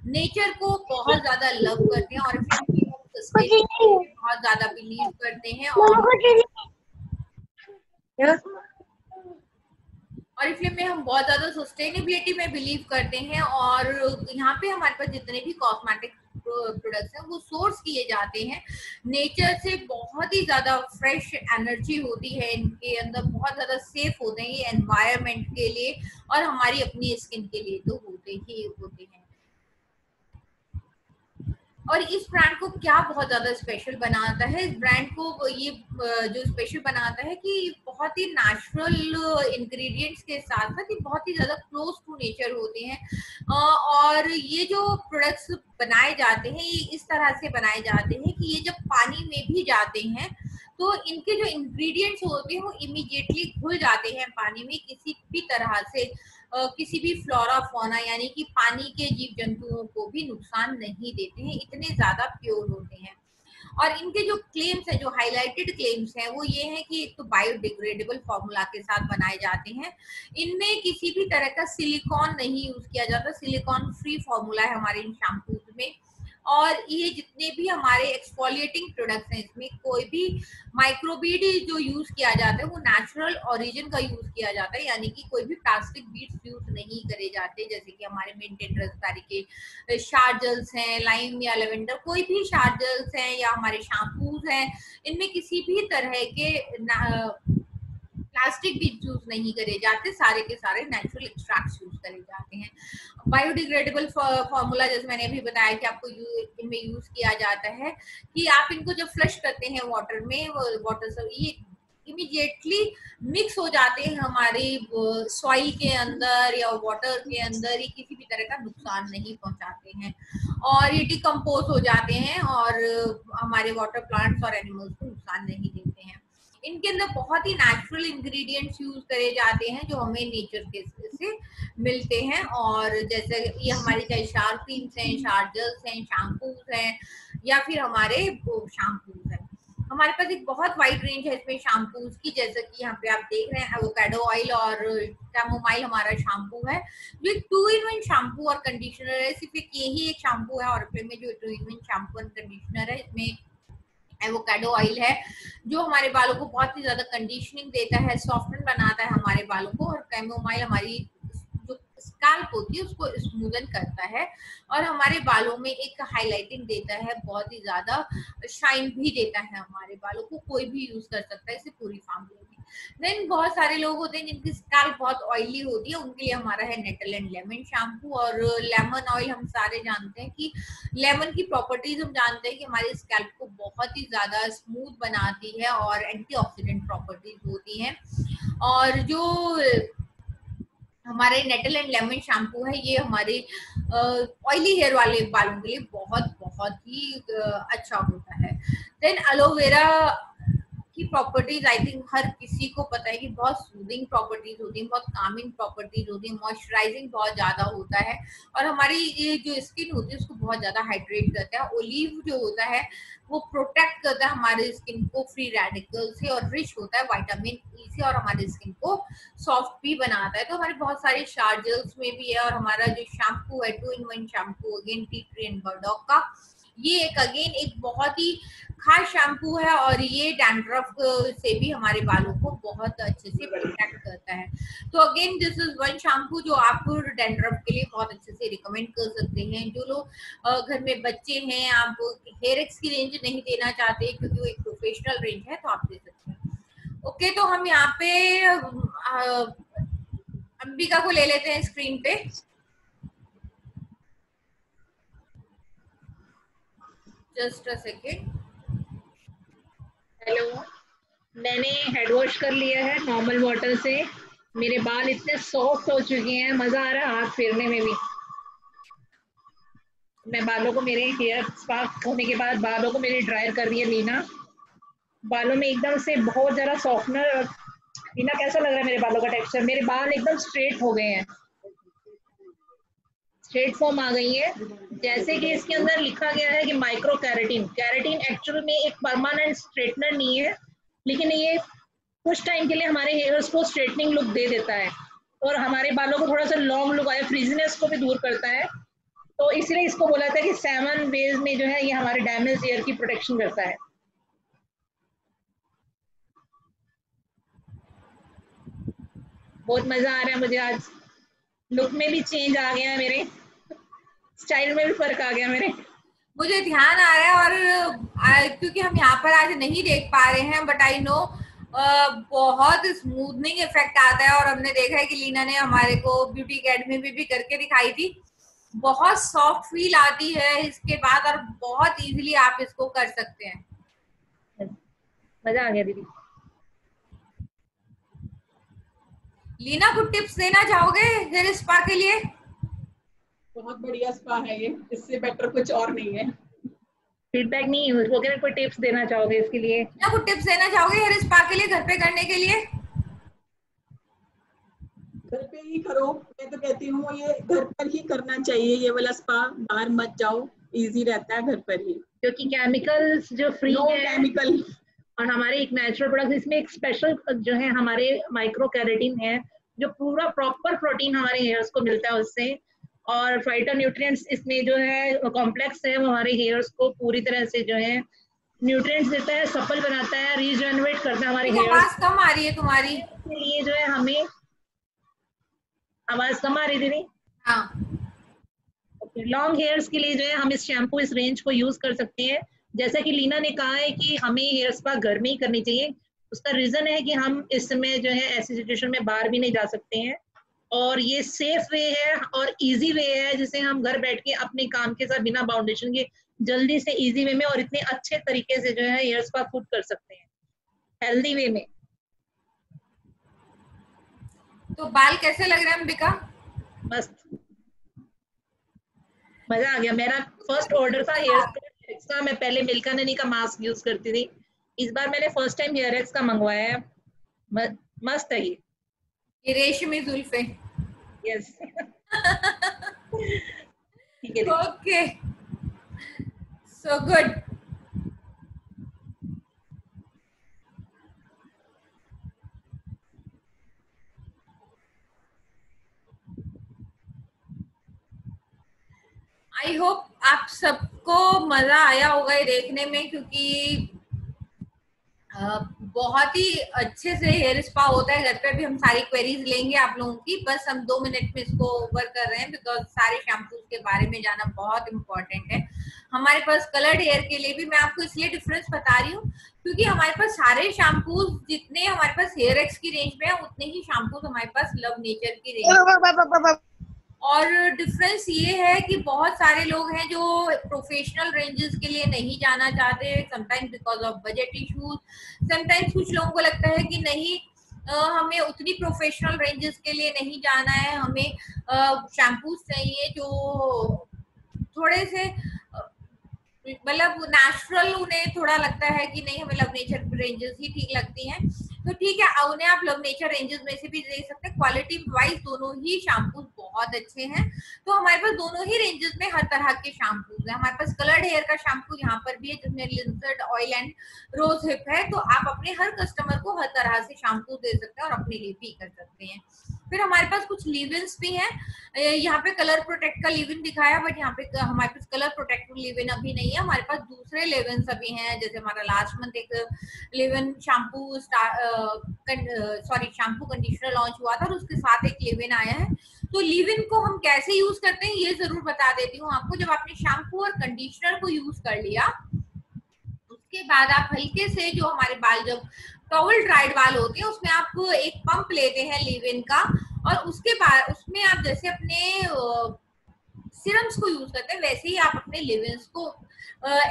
नेचर को बहुत ज्यादा लव करते हैं और बहुत ज्यादा बिलीव करते हैं, और इसलिए में हम बहुत ज्यादा सस्टेनेबिलिटी में बिलीव करते हैं। और यहाँ पे हमारे पास जितने भी कॉस्मेटिक प्रोडक्ट्स हैं वो सोर्स किए जाते हैं नेचर से, बहुत ही ज्यादा फ्रेश एनर्जी होती है इनके अंदर, बहुत ज्यादा सेफ होते हैं ये एनवायरनमेंट के लिए और हमारी अपनी स्किन के लिए तो होते ही होते हैं। और इस ब्रांड को क्या बहुत ज्यादा स्पेशल बनाता है, इस ब्रांड को ये जो स्पेशल बनाता है कि बहुत ही नेचुरल इंग्रेडिएंट्स के साथ साथ ये बहुत ही ज्यादा क्लोज टू नेचर होते हैं। और ये जो प्रोडक्ट्स बनाए जाते हैं ये इस तरह से बनाए जाते हैं कि ये जब पानी में भी जाते हैं तो इनके जो इंग्रेडिएंट्स होते हैं वो इमीडिएटली घुल जाते हैं पानी में, किसी भी तरह से किसी भी फ्लोरा फौना यानी कि पानी के जीव जंतुओं को भी नुकसान नहीं देते हैं, इतने ज्यादा प्योर होते हैं। और इनके जो क्लेम्स है, जो हाईलाइटेड क्लेम्स हैं वो ये है कि एक तो बायोडिग्रेडेबल फॉर्मूला के साथ बनाए जाते हैं, इनमें किसी भी तरह का सिलिकॉन नहीं यूज किया जाता, सिलिकॉन फ्री फॉर्मूला है हमारे इन शैम्पूज में। और ये जितने भी हमारे एक्सफोलिएटिंग प्रोडक्ट्स हैं इसमें कोई भी माइक्रोबीड जो यूज किया जाता है वो नेचुरल ओरिजिन का यूज किया जाता है, यानी कि कोई भी प्लास्टिक बीड्स यूज नहीं करे जाते, जैसे कि हमारे मेंटेन रसदारी के शार्जल्स हैं, लाइम या लेवेंडर, कोई भी शार्जल्स हैं या हमारे शैम्पूज हैं, इनमें किसी भी तरह के प्लास्टिक भी यूज नहीं करे जाते, सारे के सारे नेचुरल एक्सट्रैक्ट्स यूज करे जाते हैं। बायोडिग्रेडेबल फॉर्मूला जैसे मैंने अभी बताया कि आपको इनमें यूज किया जाता है कि आप इनको जब फ्लश करते हैं वाटर में, वाटर से ये इमीडिएटली मिक्स हो जाते हैं हमारे सॉइल के अंदर या वाटर के अंदर, ये किसी भी तरह का नुकसान नहीं पहुंचाते हैं और ये डिकम्पोज हो जाते हैं और हमारे वाटर प्लांट्स और एनिमल्स को नुकसान नहीं देते हैं। इनके अंदर बहुत ही नेचुरल इंग्रेडिएंट्स यूज करे जाते हैं जो हमें नेचर के से मिलते हैं, और जैसे ये हमारे चाहे शार क्रीम्स हैं, शार्जल्स हैं, शैम्पूज हैं या फिर हमारे शैम्पूज हैं, हमारे पास एक बहुत वाइड रेंज है इसमें शैम्पूज की, जैसे कि यहाँ पे आप देख रहे हैं एवोकाडो ऑयल और कैमोमाइल हमारा शैम्पू है जो 2-in-1 शैम्पू और कंडीशनर है। सिर्फ एक यही एक शैम्पू है और में जो 2-in-1 शैम्पू और कंडीशनर है, इसमें एवोकाडो ऑयल है जो हमारे बालों को बहुत ही ज्यादा कंडीशनिंग देता है, सॉफ्टन बनाता है हमारे बालों को, और कैमोमाइल हमारी जो स्कैल्प होती है उसको स्मूदन करता है और हमारे बालों में एक हाईलाइटिंग देता है, बहुत ही ज्यादा शाइन भी देता है हमारे बालों को, कोई भी यूज कर सकता है इसे पूरी फैमिली में। देन बहुत सारे लोग होते हैं जिनकी स्कैल्प बहुत ऑयली होती है, उनके लिए हमारा है नेटल एंड लेमन शैम्पू। और लेमन ऑयल हम सारे जानते हैं कि लेमन की प्रॉपर्टीज हम जानते हैं कि हमारी स्कैल्प को बहुत ही ज्यादा स्मूथ बनाती है और एंटीऑक्सीडेंट प्रॉपर्टीज होती हैं। और जो हमारे नेटल एंड लेमन शैम्पू है ये हमारे ऑयली हेयर वाले बालों के लिए बहुत बहुत ही अच्छा होता है। देन एलोवेरा की प्रॉपर्टीज आई थिंक हर किसी को पता है कि बहुत सूदिंग प्रॉपर्टीज होती है, बहुत कामिंग प्रॉपर्टीज होती है, मॉइस्चराइजिंग बहुत ज्यादा होता है और हमारी ये जो स्किन होती है उसको बहुत ज्यादा हाइड्रेट करता है। ओलिव जो होता है वो प्रोटेक्ट करता है हमारे स्किन को फ्री रेडिकल से और रिच होता है विटामिन ई से और हमारी स्किन को सॉफ्ट भी बनाता है। तो हमारे बहुत सारे शार्जल्स में भी है और हमारा जो शैम्पू है 2-in-1 shampoo again tea tree and burdock का, ये एक अगेन एक बहुत ही खास शैम्पू है और ये डैंड्रफ से भी हमारे बालों को बहुत अच्छे से प्रोटेक्ट करता है। तो again this is one shampoo जो आपको डैंड्रफ के लिए बहुत अच्छे से रिकमेंड कर सकते हैं। जो लोग घर में बच्चे हैं, आप हेयर एक्स की रेंज नहीं देना चाहते क्योंकि वो एक प्रोफेशनल रेंज है, तो आप दे सकते हैं। ओके, तो हम यहाँ पे अंबिका को ले लेते हैं स्क्रीन पे। Just a second. हेलो, मैंने हेड वॉश कर लिया है नॉर्मल वाटर से। मेरे बाल इतने सॉफ्ट हो चुके हैं, मजा आ रहा है हाथ फेरने में भी। मैं बालों को, मेरे हेयर स्पा होने के बाद बालों को मेरे ड्रायर कर दिया लीना। बालों में एकदम से बहुत ज्यादा सॉफ्टनर। लीना कैसा लग रहा है मेरे बालों का टेक्सचर? मेरे बाल एकदम स्ट्रेट हो गए हैं, स्ट्रेट फॉर्म आ गई है। जैसे कि इसके अंदर लिखा गया है कि माइक्रो कैरेटिन। कैरेटिन एक्चुअल में एक परमानेंट स्ट्रेटनर नहीं है, लेकिन ये कुछ टाइम के लिए हमारे हेयर्स को स्ट्रेटनिंग लुक दे देता है और हमारे बालों को थोड़ा सा लॉन्ग लुक आया, फ्रीजीनेस को भी दूर करता है। तो इसलिए इसको बोला था कि 7 वेज में जो है ये हमारे डैमेज हेयर की प्रोटेक्शन करता है। बहुत मजा आ रहा है मुझे आज। लुक में भी चेंज आ गया है, मेरे स्टाइल में भी फर्क आ गया मेरे। मुझे ध्यान आ रहा है और क्योंकि हम यहाँ पर आज नहीं देख पा रहे हैं, बट आई नो बहुत स्मूथनिंग इफेक्ट आता है। और हमने देखा है कि लीना ने हमारे को ब्यूटी अकेडमी में भी करके दिखाई थी। बहुत सॉफ्ट फील आती है इसके बाद और बहुत इजीली आप इसको कर सकते हैं। मजा आ गया दीदी। लीना, कुछ टिप्स देना चाहोगे हेयर स्पा के लिए? बहुत बढ़िया स्पा है ये, इससे बेटर कुछ और नहीं है। फीडबैक नहीं, वो क्या कोई टिप्स देना चाहोगे इसके लिए? क्या कुछ टिप्स देना चाहोगे हेयर स्पा के लिए, घर पे करने के लिए? घर पे ही करो, मैं तो कहती हूँ ये घर पर ही करना चाहिए ये वाला स्पा। बाहर मत जाओ, इजी रहता है घर पर ही, क्योंकि केमिकल्स जो फ्री नो है केमिकल और हमारे एक नेचुरल प्रोडक्ट। इसमें एक स्पेशल जो है हमारे माइक्रो कैरेटिन है, जो पूरा प्रॉपर प्रोटीन हमारे हेयर्स को मिलता है उससे। और फाइटोन्यूट्रिएंट्स इसमें जो है कॉम्प्लेक्स है, वो हमारे हेयर्स को पूरी तरह से जो है न्यूट्रिएंट्स देता है, सप्पल बनाता है, रीजनरेट करता है हमारे हेयर्स। आवाज कम आ रही है तुम्हारी। के लिए जो है हमें आवाज कम आ रही दीदी। हाँ, लॉन्ग हेयर्स के लिए जो है हम इस शैम्पू, इस रेंज को यूज कर सकते हैं। जैसा कि लीना ने कहा है कि हमें हेयर स्पा घर में ही करनी चाहिए। उसका रीजन है कि हम इस समय जो है ऐसी सिचुएशन में बाहर भी नहीं जा सकते हैं और ये सेफ वे है और इजी वे है जिसे हम घर बैठ के अपने काम के साथ बिना बाउंडेशन के जल्दी से इजी वे में और इतने अच्छे तरीके से जो है हेयर स्पा खुद कर सकते हैं, हेल्दी वे में। तो बाल कैसे लग रहे हैं अंबिका? मस्त, मजा आ गया। मेरा फर्स्ट ऑर्डर था हेयर का। मैं पहले मिल्का नैनी का मास्क यूज करती थी, इस बार मैंने फर्स्ट टाइम हेयर एक्स का मंगवाया है। मस्त है ये रेशमी जुल्फे। यस ठीक है। Okay, so good. I hope आप सबको मजा आया होगा ये देखने में, क्योंकि बहुत ही अच्छे से हेयर स्पा होता है। घर पे भी हम सारी क्वेरीज लेंगे आप लोगों की, बस हम 2 मिनट में इसको ओवर कर रहे हैं बिकॉज सारे शैम्पूज के बारे में जाना बहुत इंपॉर्टेंट है। हमारे पास कलर्ड हेयर के लिए भी मैं आपको इसलिए डिफरेंस बता रही हूँ क्योंकि हमारे पास सारे शैम्पूज जितने हमारे पास हेयर एक्स की रेंज में है उतने ही शैम्पूज हमारे पास लव नेचर की रेंज। और डिफरेंस ये है कि बहुत सारे लोग हैं जो प्रोफेशनल रेंजेस के लिए नहीं जाना चाहते, sometimes because of budget issues. Sometimes कुछ लोगों को लगता है कि नहीं हमें उतनी प्रोफेशनल रेंजेस के लिए नहीं जाना है, हमें शैम्पूज चाहिए जो थोड़े से मतलब नेचुरल, उन्हें थोड़ा लगता है कि नहीं हमें लव नेचर रेंजेस ही ठीक लगती हैं। तो ठीक है, उन्हें आप लव नेचर रेंजेस में से भी दे सकते हैं। क्वालिटी वाइज दोनों ही शैम्पूज बहुत अच्छे हैं। तो हमारे पास दोनों ही रेंजेस में हर तरह के शैम्पूज हैं। हमारे पास कलर्ड हेयर का शैम्पू यहाँ पर भी है जिसमें लिंसर्ड ऑयल एंड रोज हिप है। तो आप अपने हर कस्टमर को हर तरह से शैम्पू दे सकते हैं और अपने लिए भी कर सकते हैं। फिर हमारे पास कुछ लीविन्स भी हैं, यहाँ पे कलर प्रोटेक्ट का लीविन दिखाया, बट यहाँ पे हमारे पास कलर प्रोटेक्टिव लीविन अभी नहीं है, हमारे पास दूसरे लीविन्स अभी हैं। जैसे हमारा लास्ट मंथ एक लीविन शैम्पू कंडीशनर लॉन्च हुआ था और उसके साथ एक लीविन आया है। तो लीविन को हम कैसे यूज करते हैं ये जरूर बता देती हूँ आपको। जब आपने शैम्पू और कंडीशनर को यूज कर लिया, उसके बाद आप हल्के से, जो हमारे बाल जब टॉवल ड्राइड बाल होते हैं उसमें आप एक पंप लेते हैं लीविन का, और उसके बाद उसमें आप जैसे अपने सीरम्स को यूज करते हैं वैसे ही आप अपने लीविन्स को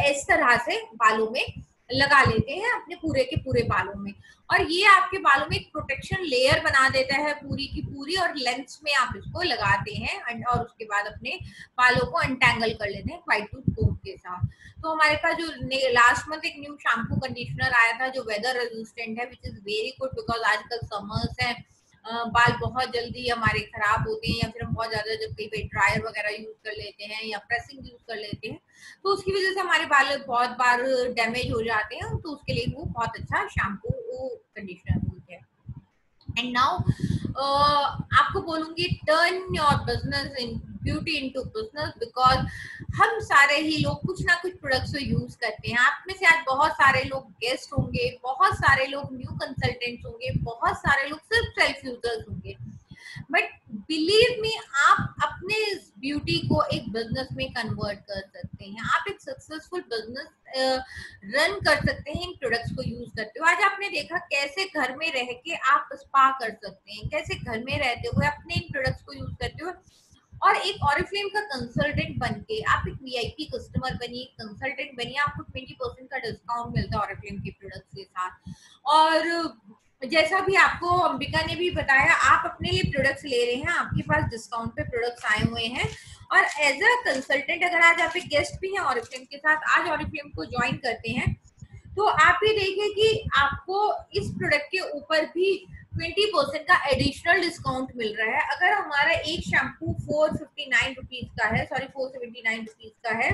इस तरह से बालों में लगा लेते हैं, अपने पूरे के पूरे बालों में। और ये आपके बालों में एक प्रोटेक्शन लेयर बना देता है पूरी की पूरी, और लेंथ्स में आप इसको लगाते हैं और उसके बाद अपने बालों को अनटैंगल कर लेते हैं व्हाइट टूथ कोम के साथ। तो हमारे पास जो लास्ट मंथ एक न्यू शैम्पू कंडीशनर आया था जो वेदर रेजिस्टेंट है, which is very good, because आजकल समर्स है, बाल बहुत जल्दी हमारे खराब होते हैं, या फिर हम बहुत ज्यादा जब कई बार ड्रायर वगैरह यूज कर लेते हैं या प्रेसिंग यूज कर लेते हैं तो उसकी वजह से हमारे बाल बहुत बार डैमेज हो जाते हैं। तो उसके लिए वो बहुत अच्छा शैम्पू कंडीशनर होते हैं। एंड नाउ आपको बोलूंगी, turn your business in beauty into business, because हम सारे ही लोग कुछ ना कुछ प्रोडक्ट्स को यूज करते हैं। आप में से आज बहुत सारे लोग गेस्ट होंगे, बहुत सारे लोग न्यू कंसल्टेंट्स होंगे, बहुत सारे लोग सिर्फ सेल्फ यूजर्स होंगे, बट बिलीव मी, आप अपने ब्यूटी को एक बिजनेस में कन्वर्ट कर सकते हैं। आप एक सक्सेसफुल बिजनेस रन कर सकते हैं इन प्रोडक्ट्स को यूज करते हुए। आज आपने देखा कैसे घर में रह के आप स्पा कर सकते हैं, कैसे घर में रहते हुए अपने इन प्रोडक्ट्स को यूज करते हुए, और एक ऑरिफ्लेम का कंसल्टेंट बनके आप एक वीआईपी कस्टमर बनिए, कंसल्टेंट बनिए, आपको 20% का डिस्काउंट मिलता है ऑरिफ्लेम के प्रोडक्ट्स के साथ। और जैसा भी आपको अंबिका ने भी बताया, आप अपने लिए प्रोडक्ट्स ले रहे हैं, आपके पास डिस्काउंट पे प्रोडक्ट्स आए हुए हैं, और एज अ कंसल्टेंट अगर आज आप एक गेस्ट भी हैं ऑरिफ्लेम के साथ, आज ऑरिफ्लेम को ज्वाइन करते हैं, तो आप ये देखिए कि आपको इस प्रोडक्ट के ऊपर भी 20% का एडिशनल डिस्काउंट मिल रहा है। अगर हमारा एक शैम्पू 459 रुपीज का है, सॉरी 479 रुपीज का है,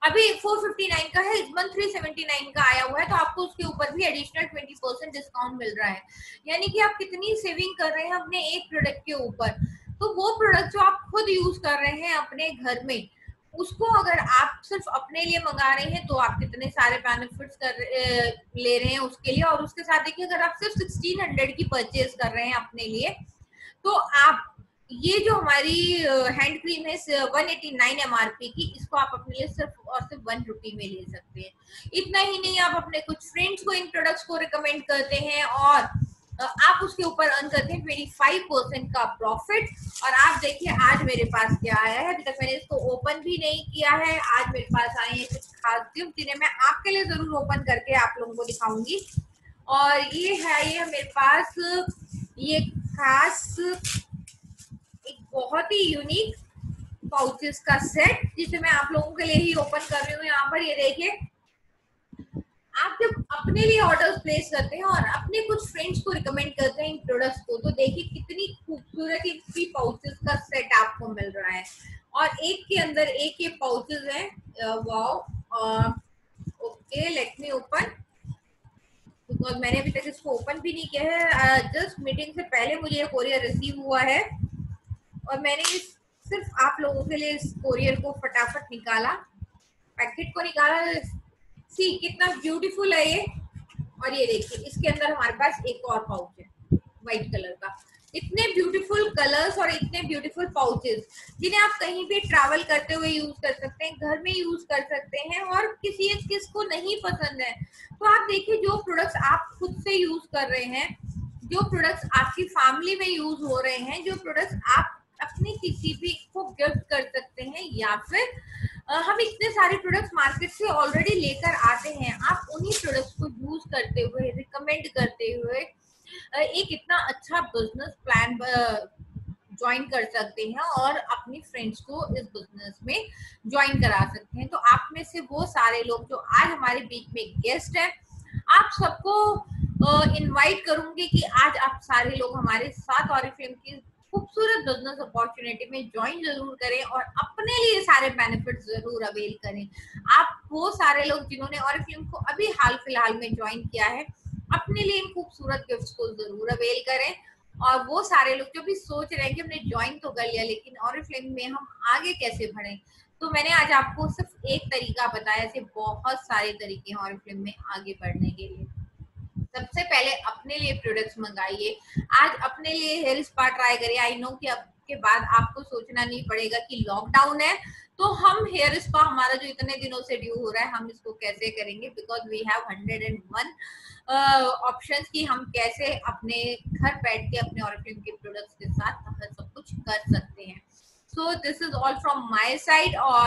अभी 459 का है, इस मंथ 379 का आया हुआ है, तो आपको उसके ऊपर भी एडिशनल 20% डिस्काउंट मिल रहा है। यानी कि आप कितनी सेविंग कर रहे हैं अपने एक प्रोडक्ट के ऊपर। तो वो प्रोडक्ट जो आप खुद यूज कर रहे हैं अपने घर में, उसको अगर आप सिर्फ अपने लिए मंगा रहे हैं तो आप कितने सारे बेनिफिट्स ले रहे हैं उसके लिए। और उसके साथ देखिए, अगर आप सिर्फ 1600 की परचेज कर रहे हैं अपने लिए, तो आप ये जो हमारी हैंड क्रीम है 189 MRP की, इसको आप अपने लिए सिर्फ और सिर्फ 1 रुपी में ले सकते हैं। इतना ही नहीं, आप अपने कुछ फ्रेंड्स को इन प्रोडक्ट्स को रिकमेंड करते हैं और आप उसके ऊपर अर्न करते हैं 25% का प्रॉफिट। और आप देखिए आज मेरे पास क्या आया है, अभी तक मैंने इसको ओपन भी नहीं किया है। आज मेरे पास आए हैं कुछ खास गिफ्ट जिन्हें मैं आपके लिए जरूर ओपन करके आप लोगों को दिखाऊंगी। और ये है मेरे पास ये खास एक बहुत ही यूनिक पाउचेस का सेट, जिसे मैं आप लोगों के लिए ही ओपन कर रही हूँ। यहाँ पर ये देखिए, आप जब अपने लिए ऑर्डर्स प्लेस करते हैं और अपने कुछ फ्रेंड्स को रिकमेंड करते हैं इन प्रोडक्ट्स को, तो देखिए कितनी खूबसूरत ये 3 पाउचेस का सेट आपको मिल रहा है। और एक के अंदर एक ये पाउचेस है। Wow, okay, let me open, because मैंने अभी तक इसको ओपन भी नहीं किया है। जस्ट मीटिंग से पहले मुझे ये कोरियर रिसीव हुआ है और मैंने सिर्फ आप लोगों के लिए इस कोरियर को फटाफट निकाला, पैकेट को निकाला। सी कितना ब्यूटीफुल है ये। और ये देखिए, इसके अंदर हमारे पास एक और पाउच है व्हाइट कलर का। इतने ब्यूटीफुल कलर्स और इतने ब्यूटीफुल पाउचेस, जिन्हें आप कहीं भी ट्रैवल करते हुए यूज कर सकते हैं, घर में यूज कर सकते हैं। और किसको नहीं पसंद है, तो आप देखिए जो प्रोडक्ट्स आप खुद से यूज कर रहे हैं, जो प्रोडक्ट्स आपकी फैमिली में यूज हो रहे हैं, जो प्रोडक्ट्स आप अपने किसी भी को गिफ्ट कर सकते हैं, या फिर हम इतने सारे प्रोडक्ट्स मार्केट से ऑलरेडी लेकर आते हैं, आप उन्हीं प्रोडक्ट्स को यूज करते हुए, रिकमेंड करते हुए एक इतना अच्छा बिजनेस प्लान ज्वाइन कर सकते हैं और अपनी फ्रेंड्स को इस बिजनेस में ज्वाइन करा सकते हैं। तो आप में से वो सारे लोग जो आज हमारे बीच में गेस्ट हैं, आप सबको इनवाइट करूंगी कि आज आप सारे लोग हमारे साथ ऑरिफ्लेम की खूबसूरत बिजनेस अपॉर्चुनिटी में ज्वाइन जरूर करें और अपने लिए सारे बेनिफिट्स जरूर अवेल करें। आप वो सारे लोग जिन्होंने ऑरिफ्लेम को अभी हाल फिलहाल में ज्वाइन किया है, अपने लिए इन खूबसूरत गिफ्ट्स को जरूर अवेल करें। और वो सारे लोग जो भी सोच रहे हैं कि हमने ज्वाइन तो कर लिया लेकिन ऑरिफ्लेम में हम आगे कैसे बढ़े, तो मैंने आज आपको सिर्फ एक तरीका बताया, ऐसे बहुत सारे तरीके हैं ऑरिफ्लेम में आगे बढ़ने के लिए। सबसे पहले अपने लिए प्रोडक्ट्स मंगाइए, आज अपने लिए हेयर स्पा ट्राई करिए। आई नो कि अब के बाद आपको सोचना नहीं पड़ेगा कि लॉकडाउन है तो हम हेयर स्पा हमारा जो इतने दिनों से ड्यू हो रहा है हम इसको कैसे करेंगे, बिकॉज वी हैव 101 ऑप्शंस कि हम कैसे अपने घर बैठ के अपने ऑरिफ्लेम के प्रोडक्ट्स के साथ सब कुछ कर सकते हैं। So this is all from my side. और